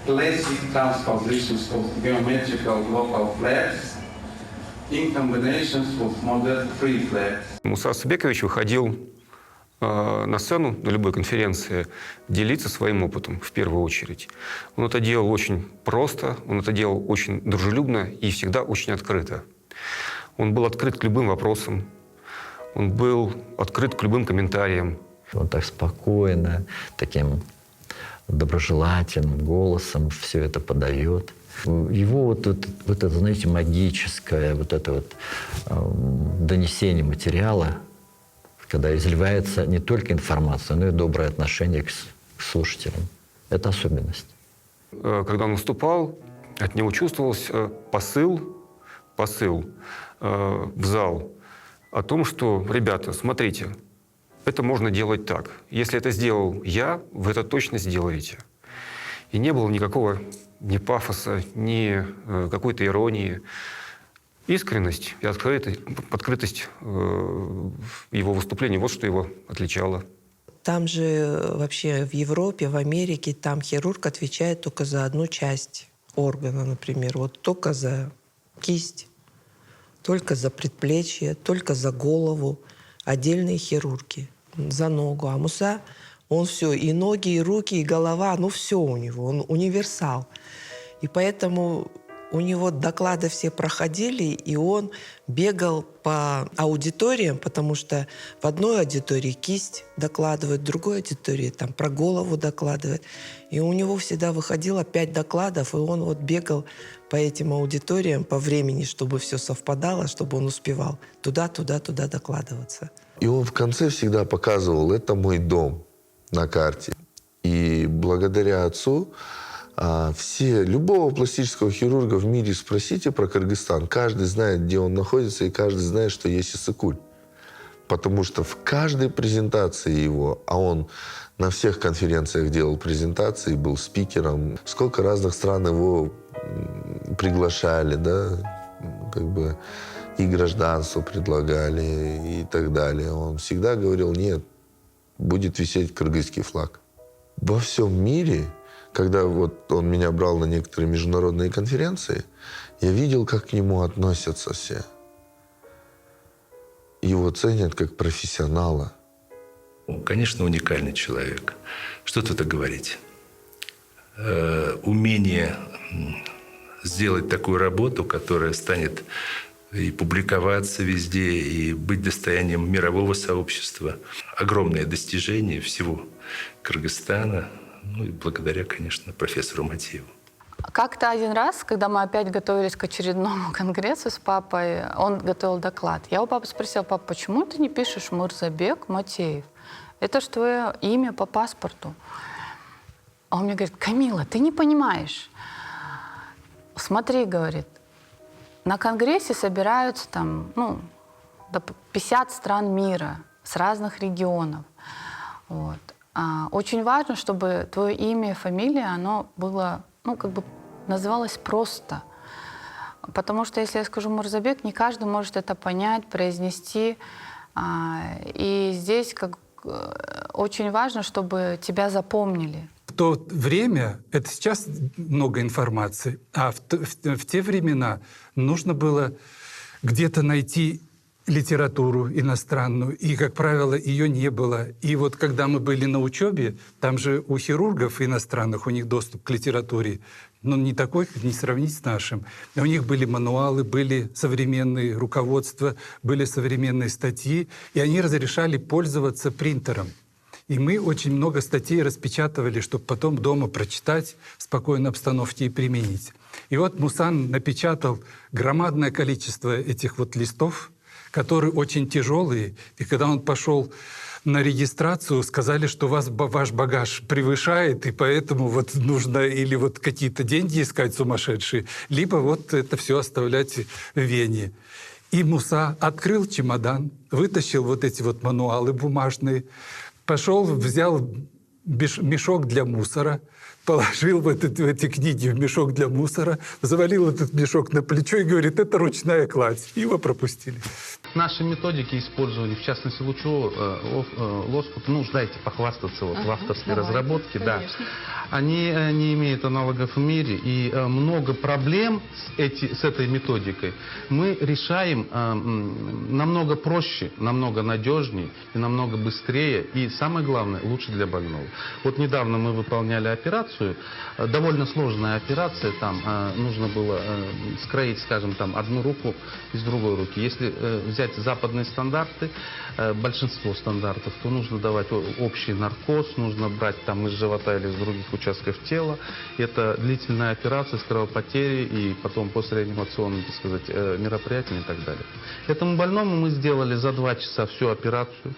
Classic transpositions of geometrical local flags in combinations with modern free flags. Муса Асапбекович выходил на сцену на любой конференции делиться своим опытом в первую очередь. Он это делал очень просто, он это делал очень дружелюбно и всегда очень открыто. Он был открыт к любым вопросам, он был открыт к любым комментариям. Он так спокойно, таким доброжелательным голосом все это подает. Его вот это, знаете, магическое, вот это вот донесение материала, когда изливается не только информация, но и доброе отношение к слушателям. Это особенность. Когда он выступал, от него чувствовался посыл в зал о том, что, ребята, смотрите, это можно делать так. Если это сделал я, вы это точно сделаете. И не было никакого ни пафоса, ни какой-то иронии. Искренность и открытость его выступлений — вот что его отличало. Там же вообще в Европе, в Америке, там хирург отвечает только за одну часть органа, например. Вот только за кисть, только за предплечье, только за голову. Отдельные хирурги. За ногу. А Муса, он все, и ноги, и руки, и голова, все у него, он универсал. И поэтому у него доклады все проходили, и он бегал по аудиториям, потому что в одной аудитории кисть докладывает, в другой аудитории там про голову докладывает. И у него всегда выходило 5 докладов, и он вот бегал по этим аудиториям по времени, чтобы все совпадало, чтобы он успевал туда докладываться. И он в конце всегда показывал: это мой дом на карте. И благодаря отцу любого пластического хирурга в мире спросите про Кыргызстан. Каждый знает, где он находится, и каждый знает, что есть Иссык-Куль. Потому что в каждой презентации его, а он на всех конференциях делал презентации, был спикером, сколько разных стран его приглашали, да, и гражданство предлагали, и так далее. Он всегда говорил: нет, будет висеть кыргызский флаг. Во всем мире, когда вот он меня брал на некоторые международные конференции, я видел, как к нему относятся все. Его ценят как профессионала. Конечно, уникальный человек. Что тут говорить? Умение сделать такую работу, которая станет и публиковаться везде, и быть достоянием мирового сообщества. Огромное достижение всего Кыргызстана, и благодаря, конечно, профессору Матееву. Как-то один раз, когда мы опять готовились к очередному конгрессу с папой, он готовил доклад. Я у папы спросила: папа, почему ты не пишешь Мурзабек Матеев? Это же твое имя по паспорту. А он мне говорит: Камила, ты не понимаешь. Смотри, говорит, на конгрессе собираются там, 50 стран мира с разных регионов. Вот. Очень важно, чтобы твое имя и фамилия, оно было, называлось просто. Потому что если я скажу Мурзабек, не каждый может это понять, произнести. И здесь очень важно, чтобы тебя запомнили. В то время, это сейчас много информации, а в те времена нужно было где-то найти литературу иностранную, и, как правило, ее не было. И вот когда мы были на учебе, там же у хирургов иностранных, у них доступ к литературе, не такой, как не сравнить с нашим. У них были мануалы, были современные руководства, были современные статьи, и они разрешали пользоваться принтером. И мы очень много статей распечатывали, чтобы потом дома прочитать в спокойной обстановке и применить. И вот Мусан напечатал громадное количество этих вот листов, которые очень тяжелые. И когда он пошел на регистрацию, сказали, что ваш багаж превышает, и поэтому вот нужно или вот какие-то деньги искать сумасшедшие, либо вот это все оставлять в Вене. И Муса открыл чемодан, вытащил вот эти вот мануалы бумажные, пошел, взял мешок для мусора, положил в эти книги в мешок для мусора, завалил этот мешок на плечо и говорит, это ручная кладь. Его пропустили. Наши методики использовали, в частности, лучевого лоскута, знаете, похвастаться в авторской разработке, да. Они не имеют аналогов в мире, и много проблем с этой методикой мы решаем намного проще, намного надежнее и намного быстрее, и самое главное, лучше для больного. Вот недавно мы выполняли операцию, довольно сложная операция, там нужно было скроить, скажем, одну руку из другой руки. Если взять западные стандарты, большинство стандартов, то нужно давать общий наркоз, нужно брать из живота или из других участков тела. Это длительная операция с кровопотерей и потом постреанимационные, так сказать, мероприятия и так далее. Этому больному мы сделали за 2 часа всю операцию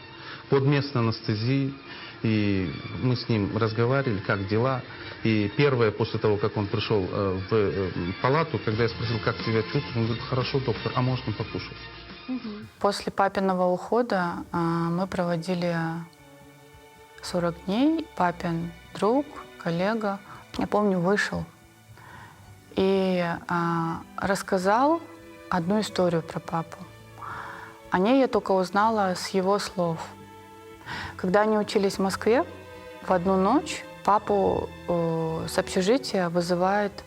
под местной анестезией. И мы с ним разговаривали, как дела. И первое, после того, как он пришел в палату, когда я спросил, как тебя чувствуешь, он говорит, хорошо, доктор, а можно покушать? После папиного ухода мы проводили 40 дней. Папин друг, коллега, я помню, вышел и рассказал одну историю про папу. О ней я только узнала с его слов. Когда они учились в Москве, в одну ночь папу с общежития вызывает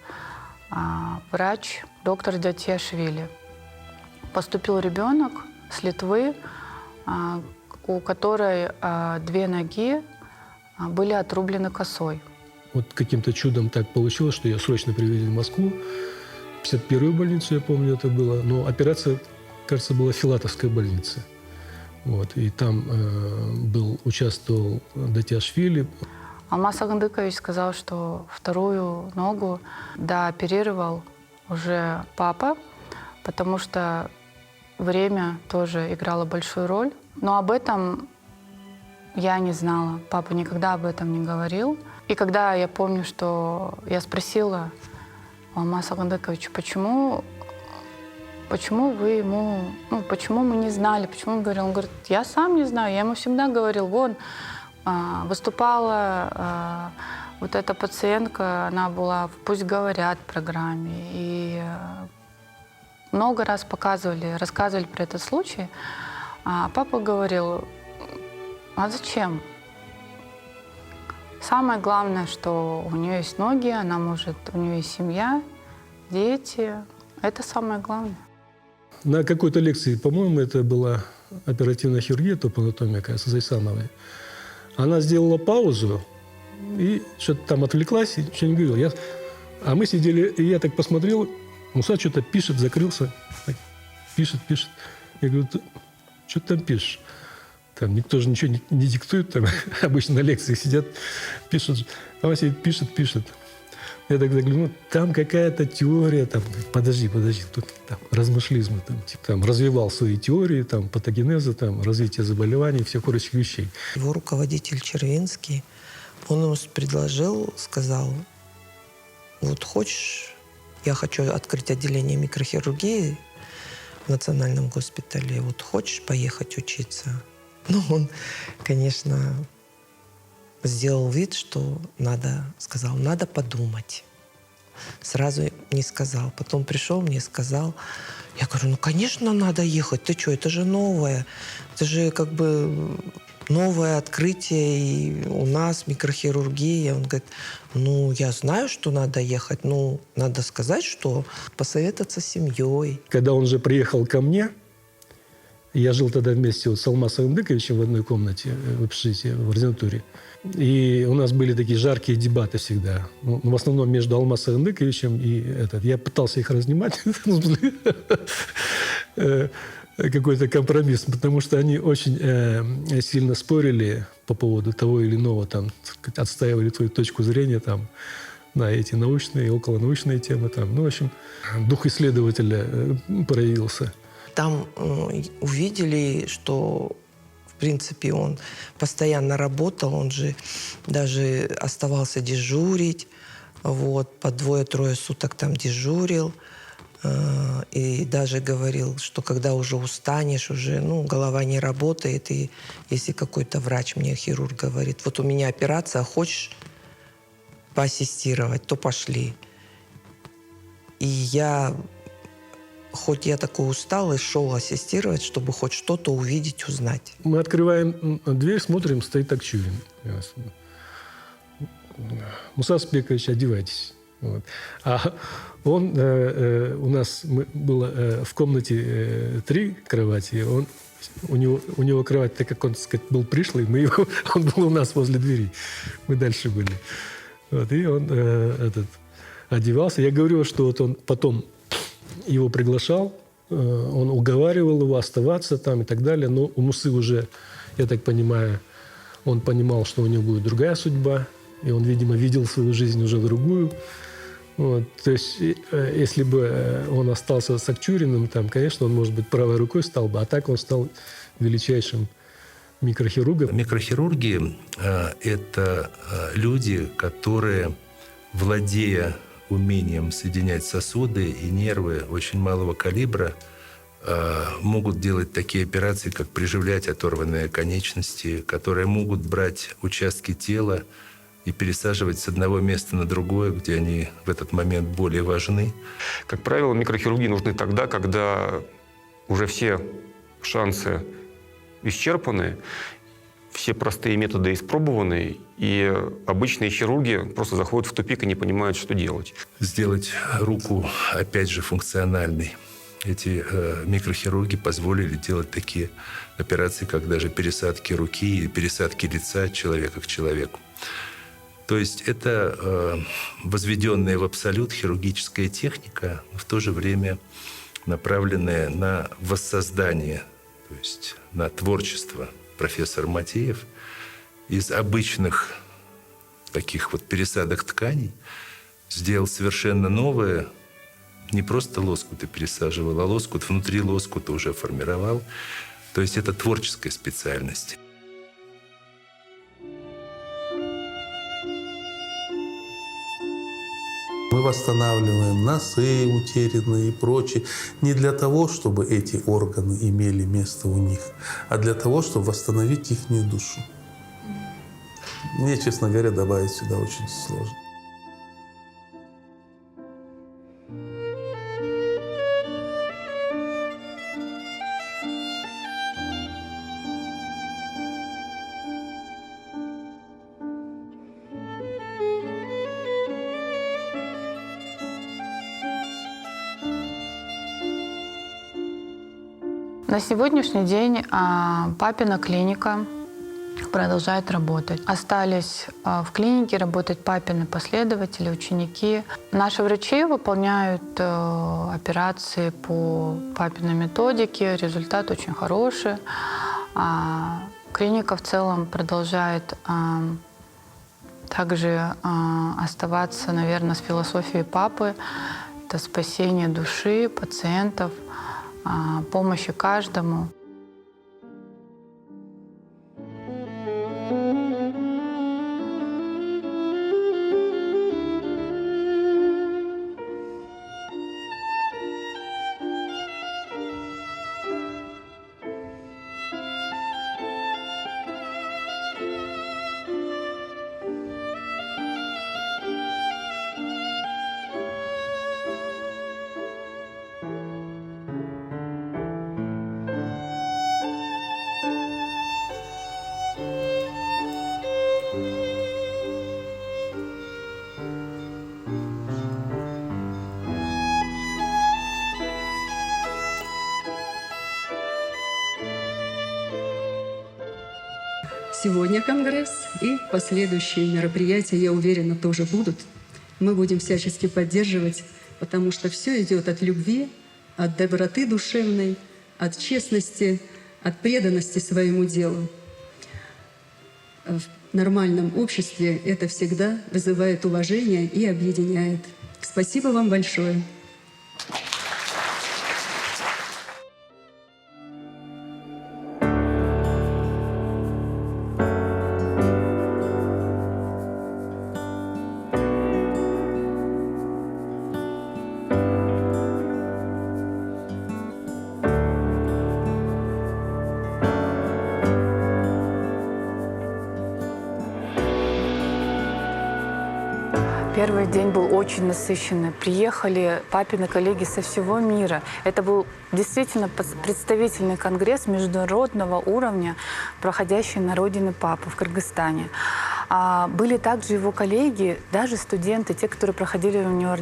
врач, доктор Датиашвили. Поступил ребенок с Литвы, у которой 2 ноги были отрублены косой. Вот каким-то чудом так получилось, что ее срочно привезли в Москву. 51-ю больницу, я помню, это было. Но операция, кажется, была в Филатовской больнице. Вот, и там участвовал Датиашвили. Алмаз Агандыкович сказал, что 2-ю ногу дооперировал уже папа, потому что время тоже играло большую роль. Но об этом я не знала. Папа никогда об этом не говорил. И когда я помню, что я спросила у Алмаза Агандыковича, почему вы ему, почему мы не знали, почему он говорил? Он говорит, я сам не знаю, я ему всегда говорил, выступала вот эта пациентка, она была в «Пусть говорят» программе, и много раз рассказывали про этот случай. А папа говорил, а зачем? Самое главное, что у нее есть ноги, у нее есть семья, дети. Это самое главное. На какой-то лекции, по-моему, это была оперативная хирургия, топанатомия, кажется, Зайсановой. Она сделала паузу и что-то там отвлеклась, и ничего не говорила. А мы сидели, и я так посмотрел, Муса что-то пишет, закрылся, так, пишет. Я говорю, что ты там пишешь? Там никто же ничего не диктует, там обычно на лекциях сидят, пишут, а он сидит, пишет. Я так заглянул, там какая-то теория, подожди, тут размышлизм, развивал свои теории, патогенеза, развитие заболеваний, всех прочих вещей. Его руководитель Червинский, он ему предложил, сказал, хочешь, я хочу открыть отделение микрохирургии в Национальном госпитале, хочешь поехать учиться? Он, конечно, сделал вид, что сказал, надо подумать. Сразу не сказал. Потом пришел, мне сказал. Я говорю, ну, конечно, надо ехать. Ты что, это же новое. Это же как бы новое открытие и у нас микрохирургия. Он говорит, ну, я знаю, что надо ехать, но надо сказать, что посоветоваться с семьей. Когда он же приехал ко мне, я жил тогда вместе вот с Алмасом Дыковичем в одной комнате в общежитии, в ординатуре. И у нас были такие жаркие дебаты всегда. Ну, в основном между Алмасом Дыковичем и этот. Я пытался их разнимать. Какой-то компромисс, потому что они очень сильно спорили по поводу того или иного, там, отстаивали твою точку зрения там, на эти научные, околонаучные темы. Там. Ну, в общем, дух исследователя проявился. Там увидели, что, в принципе, он постоянно работал, он же даже оставался дежурить, вот, по 2-3 суток там дежурил. И даже говорил, что когда уже устанешь, уже голова не работает, и если какой-то врач мне, хирург, говорит, вот у меня операция, хочешь поассистировать, то пошли. И я, хоть я такой усталый, шел ассистировать, чтобы хоть что-то увидеть, узнать. Мы открываем дверь, смотрим, стоит Акчурин. Муса Спекович, одевайтесь. Вот. А он, у нас было в комнате 3 кровати, у него кровать, так как он, так сказать, был пришлый, он был у нас возле двери, мы дальше были. Вот, и он одевался. Я говорю, что вот он потом его приглашал, он уговаривал его оставаться там и так далее, но у Мусы уже, я так понимаю, он понимал, что у него будет другая судьба, и он, видимо, видел свою жизнь уже другую. Вот, то есть, если бы он остался с Акчуриным, там, конечно, он, может быть, правой рукой стал бы, а так он стал величайшим микрохирургом. Микрохирурги – это люди, которые, владея умением соединять сосуды и нервы очень малого калибра, могут делать такие операции, как приживлять оторванные конечности, которые могут брать участки тела и пересаживать с одного места на другое, где они в этот момент более важны. Как правило, микрохирургии нужны тогда, когда уже все шансы исчерпаны, все простые методы испробованы, и обычные хирурги просто заходят в тупик и не понимают, что делать. Сделать руку, опять же, функциональной. Эти микрохирурги позволили делать такие операции, как даже пересадки руки и пересадки лица от человека к человеку. То есть это возведенная в абсолют хирургическая техника, в то же время направленная на воссоздание, то есть на творчество. Профессор Матеев из обычных таких вот пересадок тканей сделал совершенно новое. Не просто лоскуты пересаживал, а лоскут внутри лоскута уже формировал. То есть это творческая специальность. Мы восстанавливаем носы утерянные и прочее не для того, чтобы эти органы имели место у них, а для того, чтобы восстановить их душу. Мне, честно говоря, добавить сюда очень сложно. На сегодняшний день папина клиника продолжает работать. Остались в клинике работать папины последователи, ученики. Наши врачи выполняют операции по папиной методике. Результат очень хороший. Клиника в целом продолжает также оставаться, наверное, с философией папы. Это спасение души пациентов, помощи каждому. сегодня Конгресс, и последующие мероприятия, я уверена, тоже будут. Мы будем всячески поддерживать, потому что все идет от любви, от доброты душевной, от честности, от преданности своему делу. В нормальном обществе это всегда вызывает уважение и объединяет. Спасибо вам большое. Первый день был очень насыщенный. Приехали папины коллеги со всего мира. Это был действительно представительный конгресс международного уровня, проходящий на родине папы в Кыргызстане. Были также его коллеги, даже студенты, те, которые проходили у него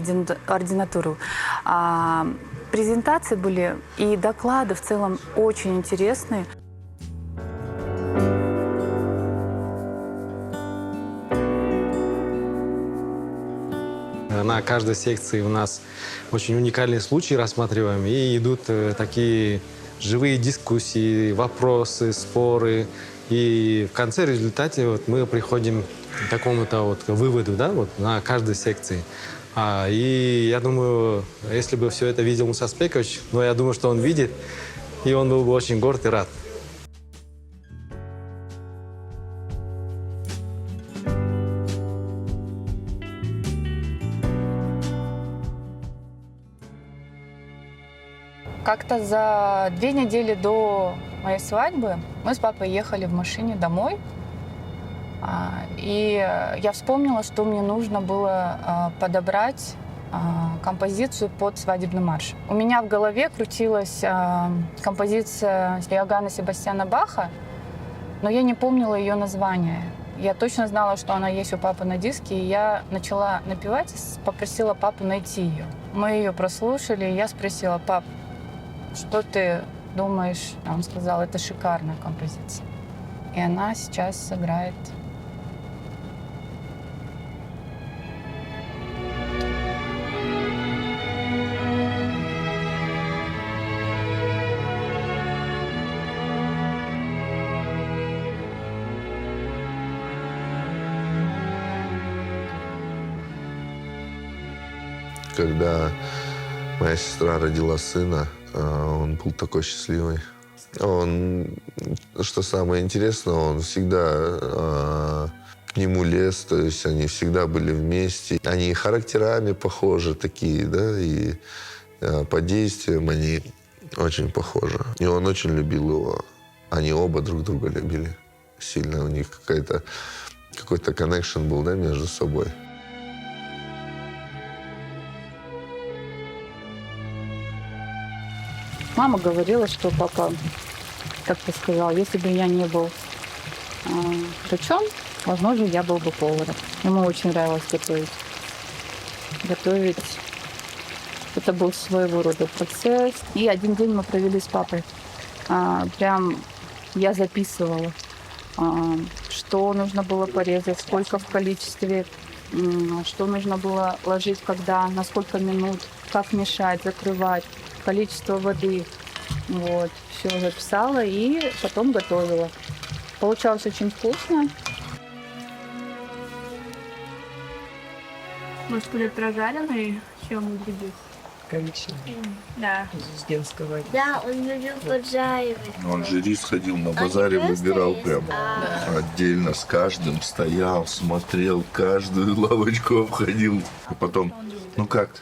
ординатуру. Презентации были и доклады в целом очень интересные. На каждой секции у нас очень уникальные случаи рассматриваем, и идут такие живые дискуссии, вопросы, споры. И в конце результате вот мы приходим к такому-то вот выводу, да, вот на каждой секции. И я думаю, если бы все это видел Муса Аспекович, но я думаю, что он видит, и он был бы очень горд и рад. Как-то за 2 недели до моей свадьбы мы с папой ехали в машине домой. И я вспомнила, что мне нужно было подобрать композицию под свадебный марш. У меня в голове крутилась композиция Иоганна Себастьяна Баха, но я не помнила ее название. Я точно знала, что она есть у папы на диске, и я начала напевать и попросила папу найти ее. Мы ее прослушали, и я спросила: пап, что ты думаешь? Он сказал: это шикарная композиция. И она сейчас сыграет. Когда моя сестра родила сына, он был такой счастливый. Он, что самое интересное, он всегда к нему лез, то есть они всегда были вместе. Они характерами похожи такие, да, и по действиям они очень похожи. И он очень любил его. Они оба друг друга любили сильно. У них какой-то коннекшн был, да, между собой. Мама говорила, что папа, как ты сказал, если бы я не был врачом, возможно, я был бы поваром. Ему очень нравилось готовить. Это был своего рода процесс. И один день мы провели с папой. Прям я записывала, что нужно было порезать, сколько в количестве, что нужно было ложить, когда, на сколько минут, как мешать, закрывать, количество воды. Вот, все записала и потом готовила. Получалось очень вкусно. Может, будет прожаренный, чем других? Конечно. Да. Президентского. Да, он любил поджаривать. Он же рис ходил на базаре, выбирал прям отдельно, с каждым стоял, смотрел, каждую лавочку обходил. А потом, ну как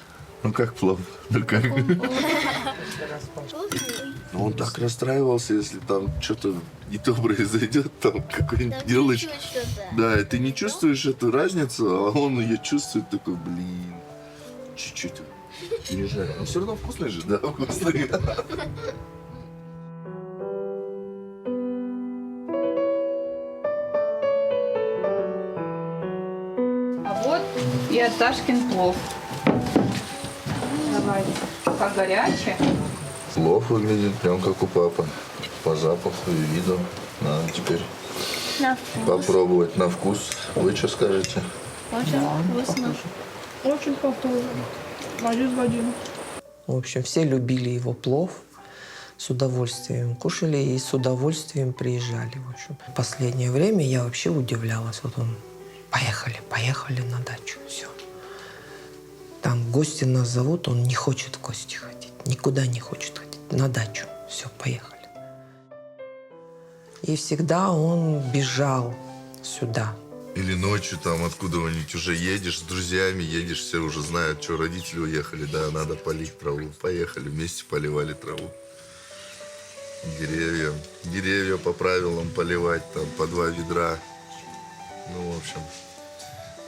плов, ну как? Он так расстраивался, если там что-то не то произойдет, там какой-нибудь делаешь. Да, и ты не чувствуешь эту разницу, а он ее чувствует, такой, блин, чуть-чуть не жарь. Но все равно вкусный же, да, вкусный. А вот и Арташкин плов. Давайте, пока горячий. Плов выглядит прям как у папы. По запаху и виду. Надо теперь На попробовать на вкус. Вы что скажете? Очень вкусно. Очень похоже. Один в один. В общем, все любили его плов. С удовольствием кушали и с удовольствием приезжали. В общем, в последнее время я вообще удивлялась. Вот он, поехали на дачу, все. Там гости нас зовут, он не хочет в гости ходить, никуда не хочет ходить, на дачу, все, поехали. И всегда он бежал сюда. Или ночью там откуда-нибудь уже едешь с друзьями, едешь, все уже знают, что родители уехали, да, надо полить траву. Поехали, вместе поливали траву. Деревья по правилам поливать, там, по 2 ведра. Ну, в общем,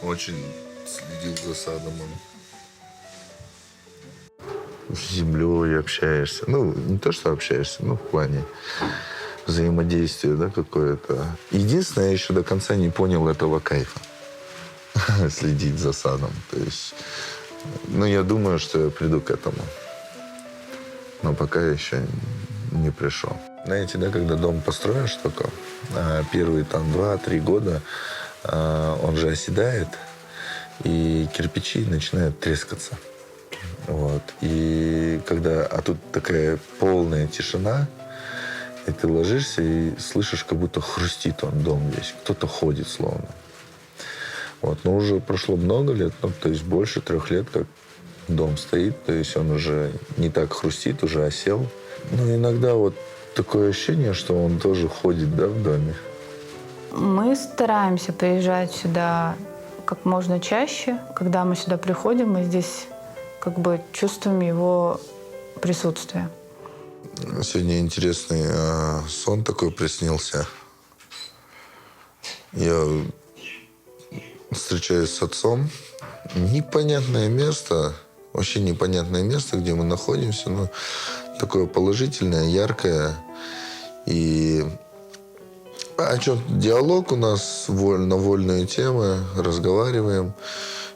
очень следил за садом он. С землей общаешься. Ну, не то, что общаешься, но в плане взаимодействия, да, какое-то. Единственное, я еще до конца не понял этого кайфа. Следить за садом. То есть, ну, я думаю, что я приду к этому. Но пока еще не пришел. Знаете, да, когда дом построишь только, первые там 2-3 года он же оседает, и кирпичи начинают трескаться. Вот. И когда... А тут такая полная тишина, и ты ложишься и слышишь, как будто хрустит он, дом весь. Кто-то ходит словно. Вот. Но уже прошло много лет, ну, то есть больше 3 лет, как дом стоит. То есть он уже не так хрустит, уже осел. Но иногда вот такое ощущение, что он тоже ходит, да, в доме. Мы стараемся приезжать сюда как можно чаще. Когда мы сюда приходим, мы здесь как бы чувствуем его присутствие. Сегодня интересный сон такой приснился. Я встречаюсь с отцом. Непонятное место, вообще непонятное место, где мы находимся, но такое положительное, яркое. И о чем-то диалог у нас на вольные темы, разговариваем.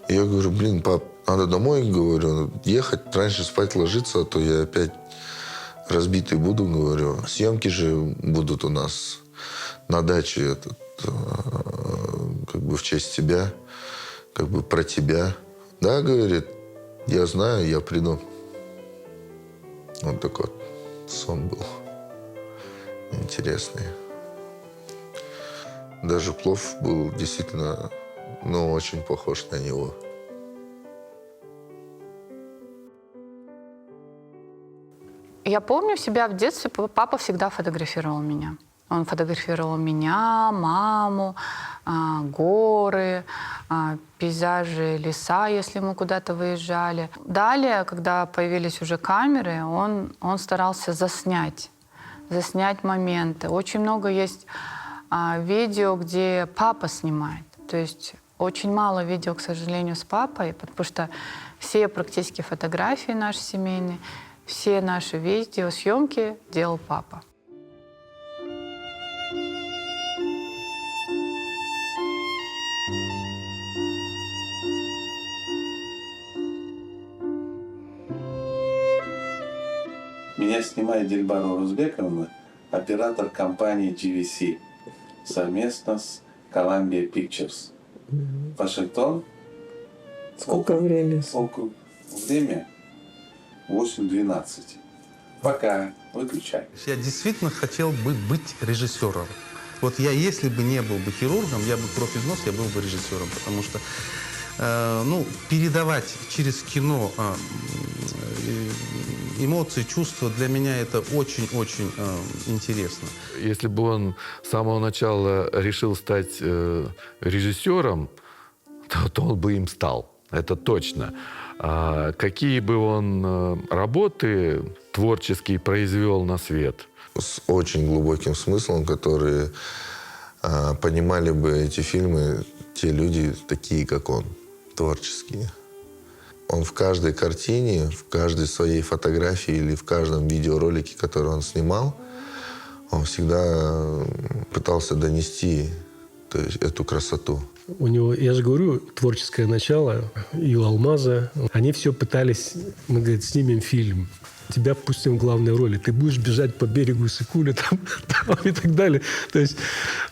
И я говорю, блин, пап, надо домой, говорю, ехать, раньше спать ложиться, а то я опять разбитый буду, говорю. Съемки же будут у нас на даче, как бы в честь тебя, как бы про тебя. Да, говорит, я знаю, я приду. Вот такой вот сон был интересный. Даже плов был действительно, ну, очень похож на него. Я помню себя в детстве, папа всегда фотографировал меня. Он фотографировал меня, маму, горы, пейзажи, леса, если мы куда-то выезжали. Далее, когда появились уже камеры, он старался заснять моменты. Очень много есть видео, где папа снимает. То есть очень мало видео, к сожалению, с папой, потому что все практически фотографии наши семейные, все наши видеосъемки делал папа. Меня снимает Дильбар Урузбековна, оператор компании GVC, совместно с Columbia Pictures. Вашингтон. Сколько времени? Время 8:12. Пока. Выключай. Я действительно хотел бы быть режиссером. Вот я, если бы не был бы хирургом, я бы кровь из носа, я был бы режиссером, потому что передавать через кино эмоции, чувства, для меня это очень-очень интересно. Если бы он с самого начала решил стать режиссером, то он бы им стал. Это точно. А какие бы он работы творческие произвел на свет? С очень глубоким смыслом, которые понимали бы эти фильмы те люди, такие как он, творческие. Он в каждой картине, в каждой своей фотографии или в каждом видеоролике, который он снимал, он всегда пытался донести то есть эту красоту. У него, я же говорю, творческое начало, и у Алмаза. Они все пытались, мы, говорит, снимем фильм. Тебя пустим в главной роли. Ты будешь бежать по берегу Сыкуля там и так далее. То есть,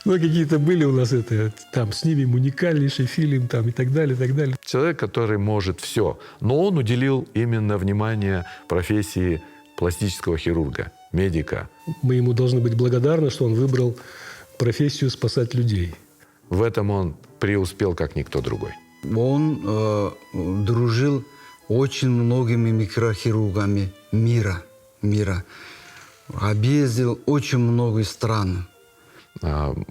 ну, какие-то были у нас там, снимем уникальнейший фильм там, и так далее, и так далее. Человек, который может все. Но он уделил именно внимание профессии пластического хирурга, медика. Мы ему должны быть благодарны, что он выбрал профессию спасать людей. В этом он преуспел, как никто другой. Он дружил очень многими микрохирургами мира. Объездил очень много стран.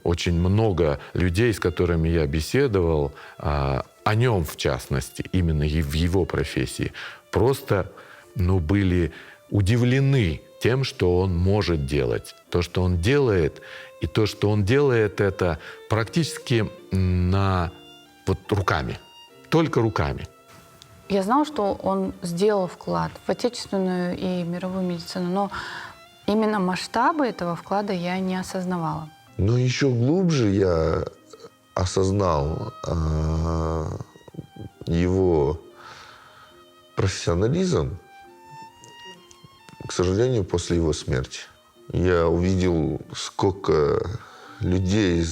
Очень много людей, с которыми я беседовал, о нем в частности, именно в его профессии, просто были удивлены тем, что он может делать. То, что он делает, и то, что он делает, это практически руками. Только руками. Я знала, что он сделал вклад в отечественную и мировую медицину, но именно масштабы этого вклада я не осознавала. Но еще глубже я осознал его профессионализм, к сожалению, после его смерти. Я увидел, сколько людей,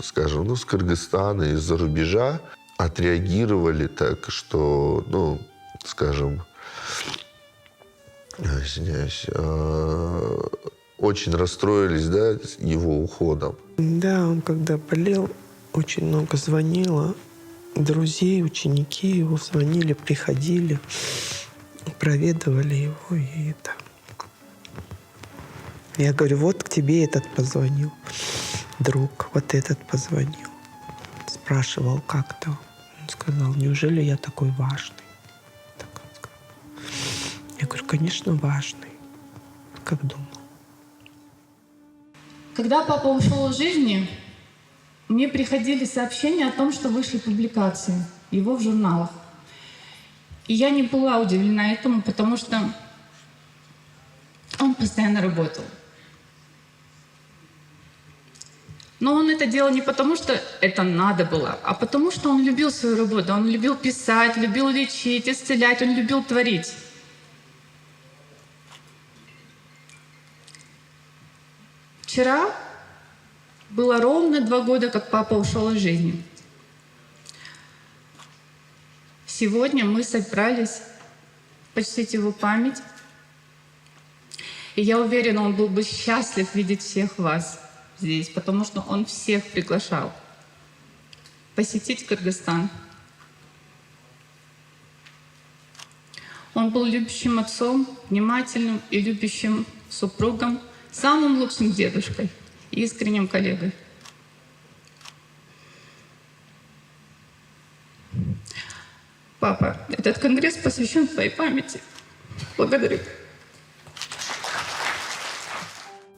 скажем, с Кыргызстана, из-за рубежа отреагировали так, что, скажем, извиняюсь, очень расстроились, его уходом. Да, он когда болел, очень много звонило. Друзей, ученики его звонили, приходили, проведывали его. И это. Я говорю, вот к тебе этот позвонил, друг, вот этот позвонил. Спрашивал, как то. Он сказал, неужели я такой важный? Так он сказал. Я говорю, конечно, важный. Как думал. Когда папа ушел из жизни, мне приходили сообщения о том, что вышли публикации его в журналах. И я не была удивлена этому, потому что он постоянно работал. Но он это делал не потому, что это надо было, а потому, что он любил свою работу. Он любил писать, любил лечить, исцелять, он любил творить. Вчера было ровно 2 года, как папа ушел из жизни. Сегодня мы собрались почтить его память. И я уверена, он был бы счастлив видеть всех вас здесь, потому что он всех приглашал посетить Кыргызстан. Он был любящим отцом, внимательным и любящим супругом, самым лучшим дедушкой и искренним коллегой. Папа, этот конгресс посвящен твоей памяти. Благодарю.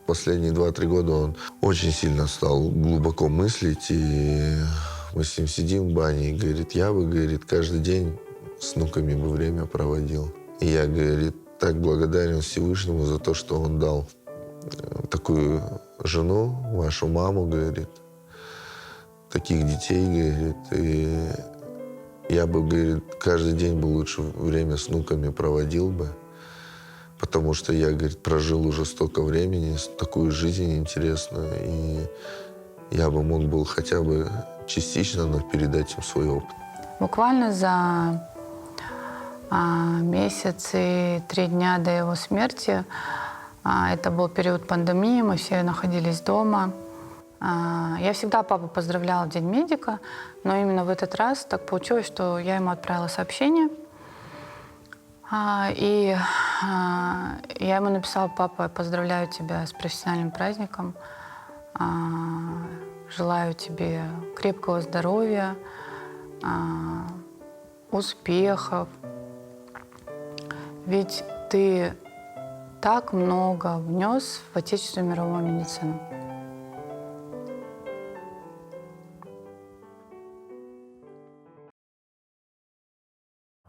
Последние 2-3 года он очень сильно стал глубоко мыслить, и мы с ним сидим в бане, и говорит, я бы, говорит, каждый день с внуками бы время проводил. И я, говорит, так благодарен Всевышнему за то, что он дал такую жену, вашу маму, говорит, таких детей, говорит, и я бы, говорит, каждый день бы лучше время с внуками проводил бы, потому что я, говорит, прожил уже столько времени, такую жизнь интересную, и я бы мог был хотя бы частично, но передать им свой опыт. Буквально за месяц и 3 дня до его смерти, это был период пандемии, мы все находились дома. Я всегда папу поздравляла в День медика, но именно в этот раз так получилось, что я ему отправила сообщение. И я ему написала, папа, я поздравляю тебя с профессиональным праздником, желаю тебе крепкого здоровья, успехов. Ведь ты так много внес в отечественную мировую медицину.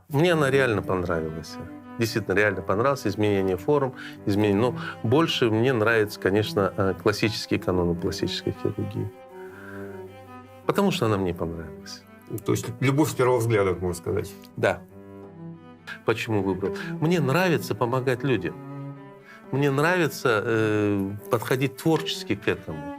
Мне она реально понравилась. Действительно, реально понравилось. Изменение форм, изменение. Но больше мне нравятся, конечно, классические каноны пластической хирургии. Потому что она мне понравилась. То есть любовь с первого взгляда, можно сказать. Да. Почему выбрал? Мне нравится помогать людям. Мне нравится подходить творчески к этому.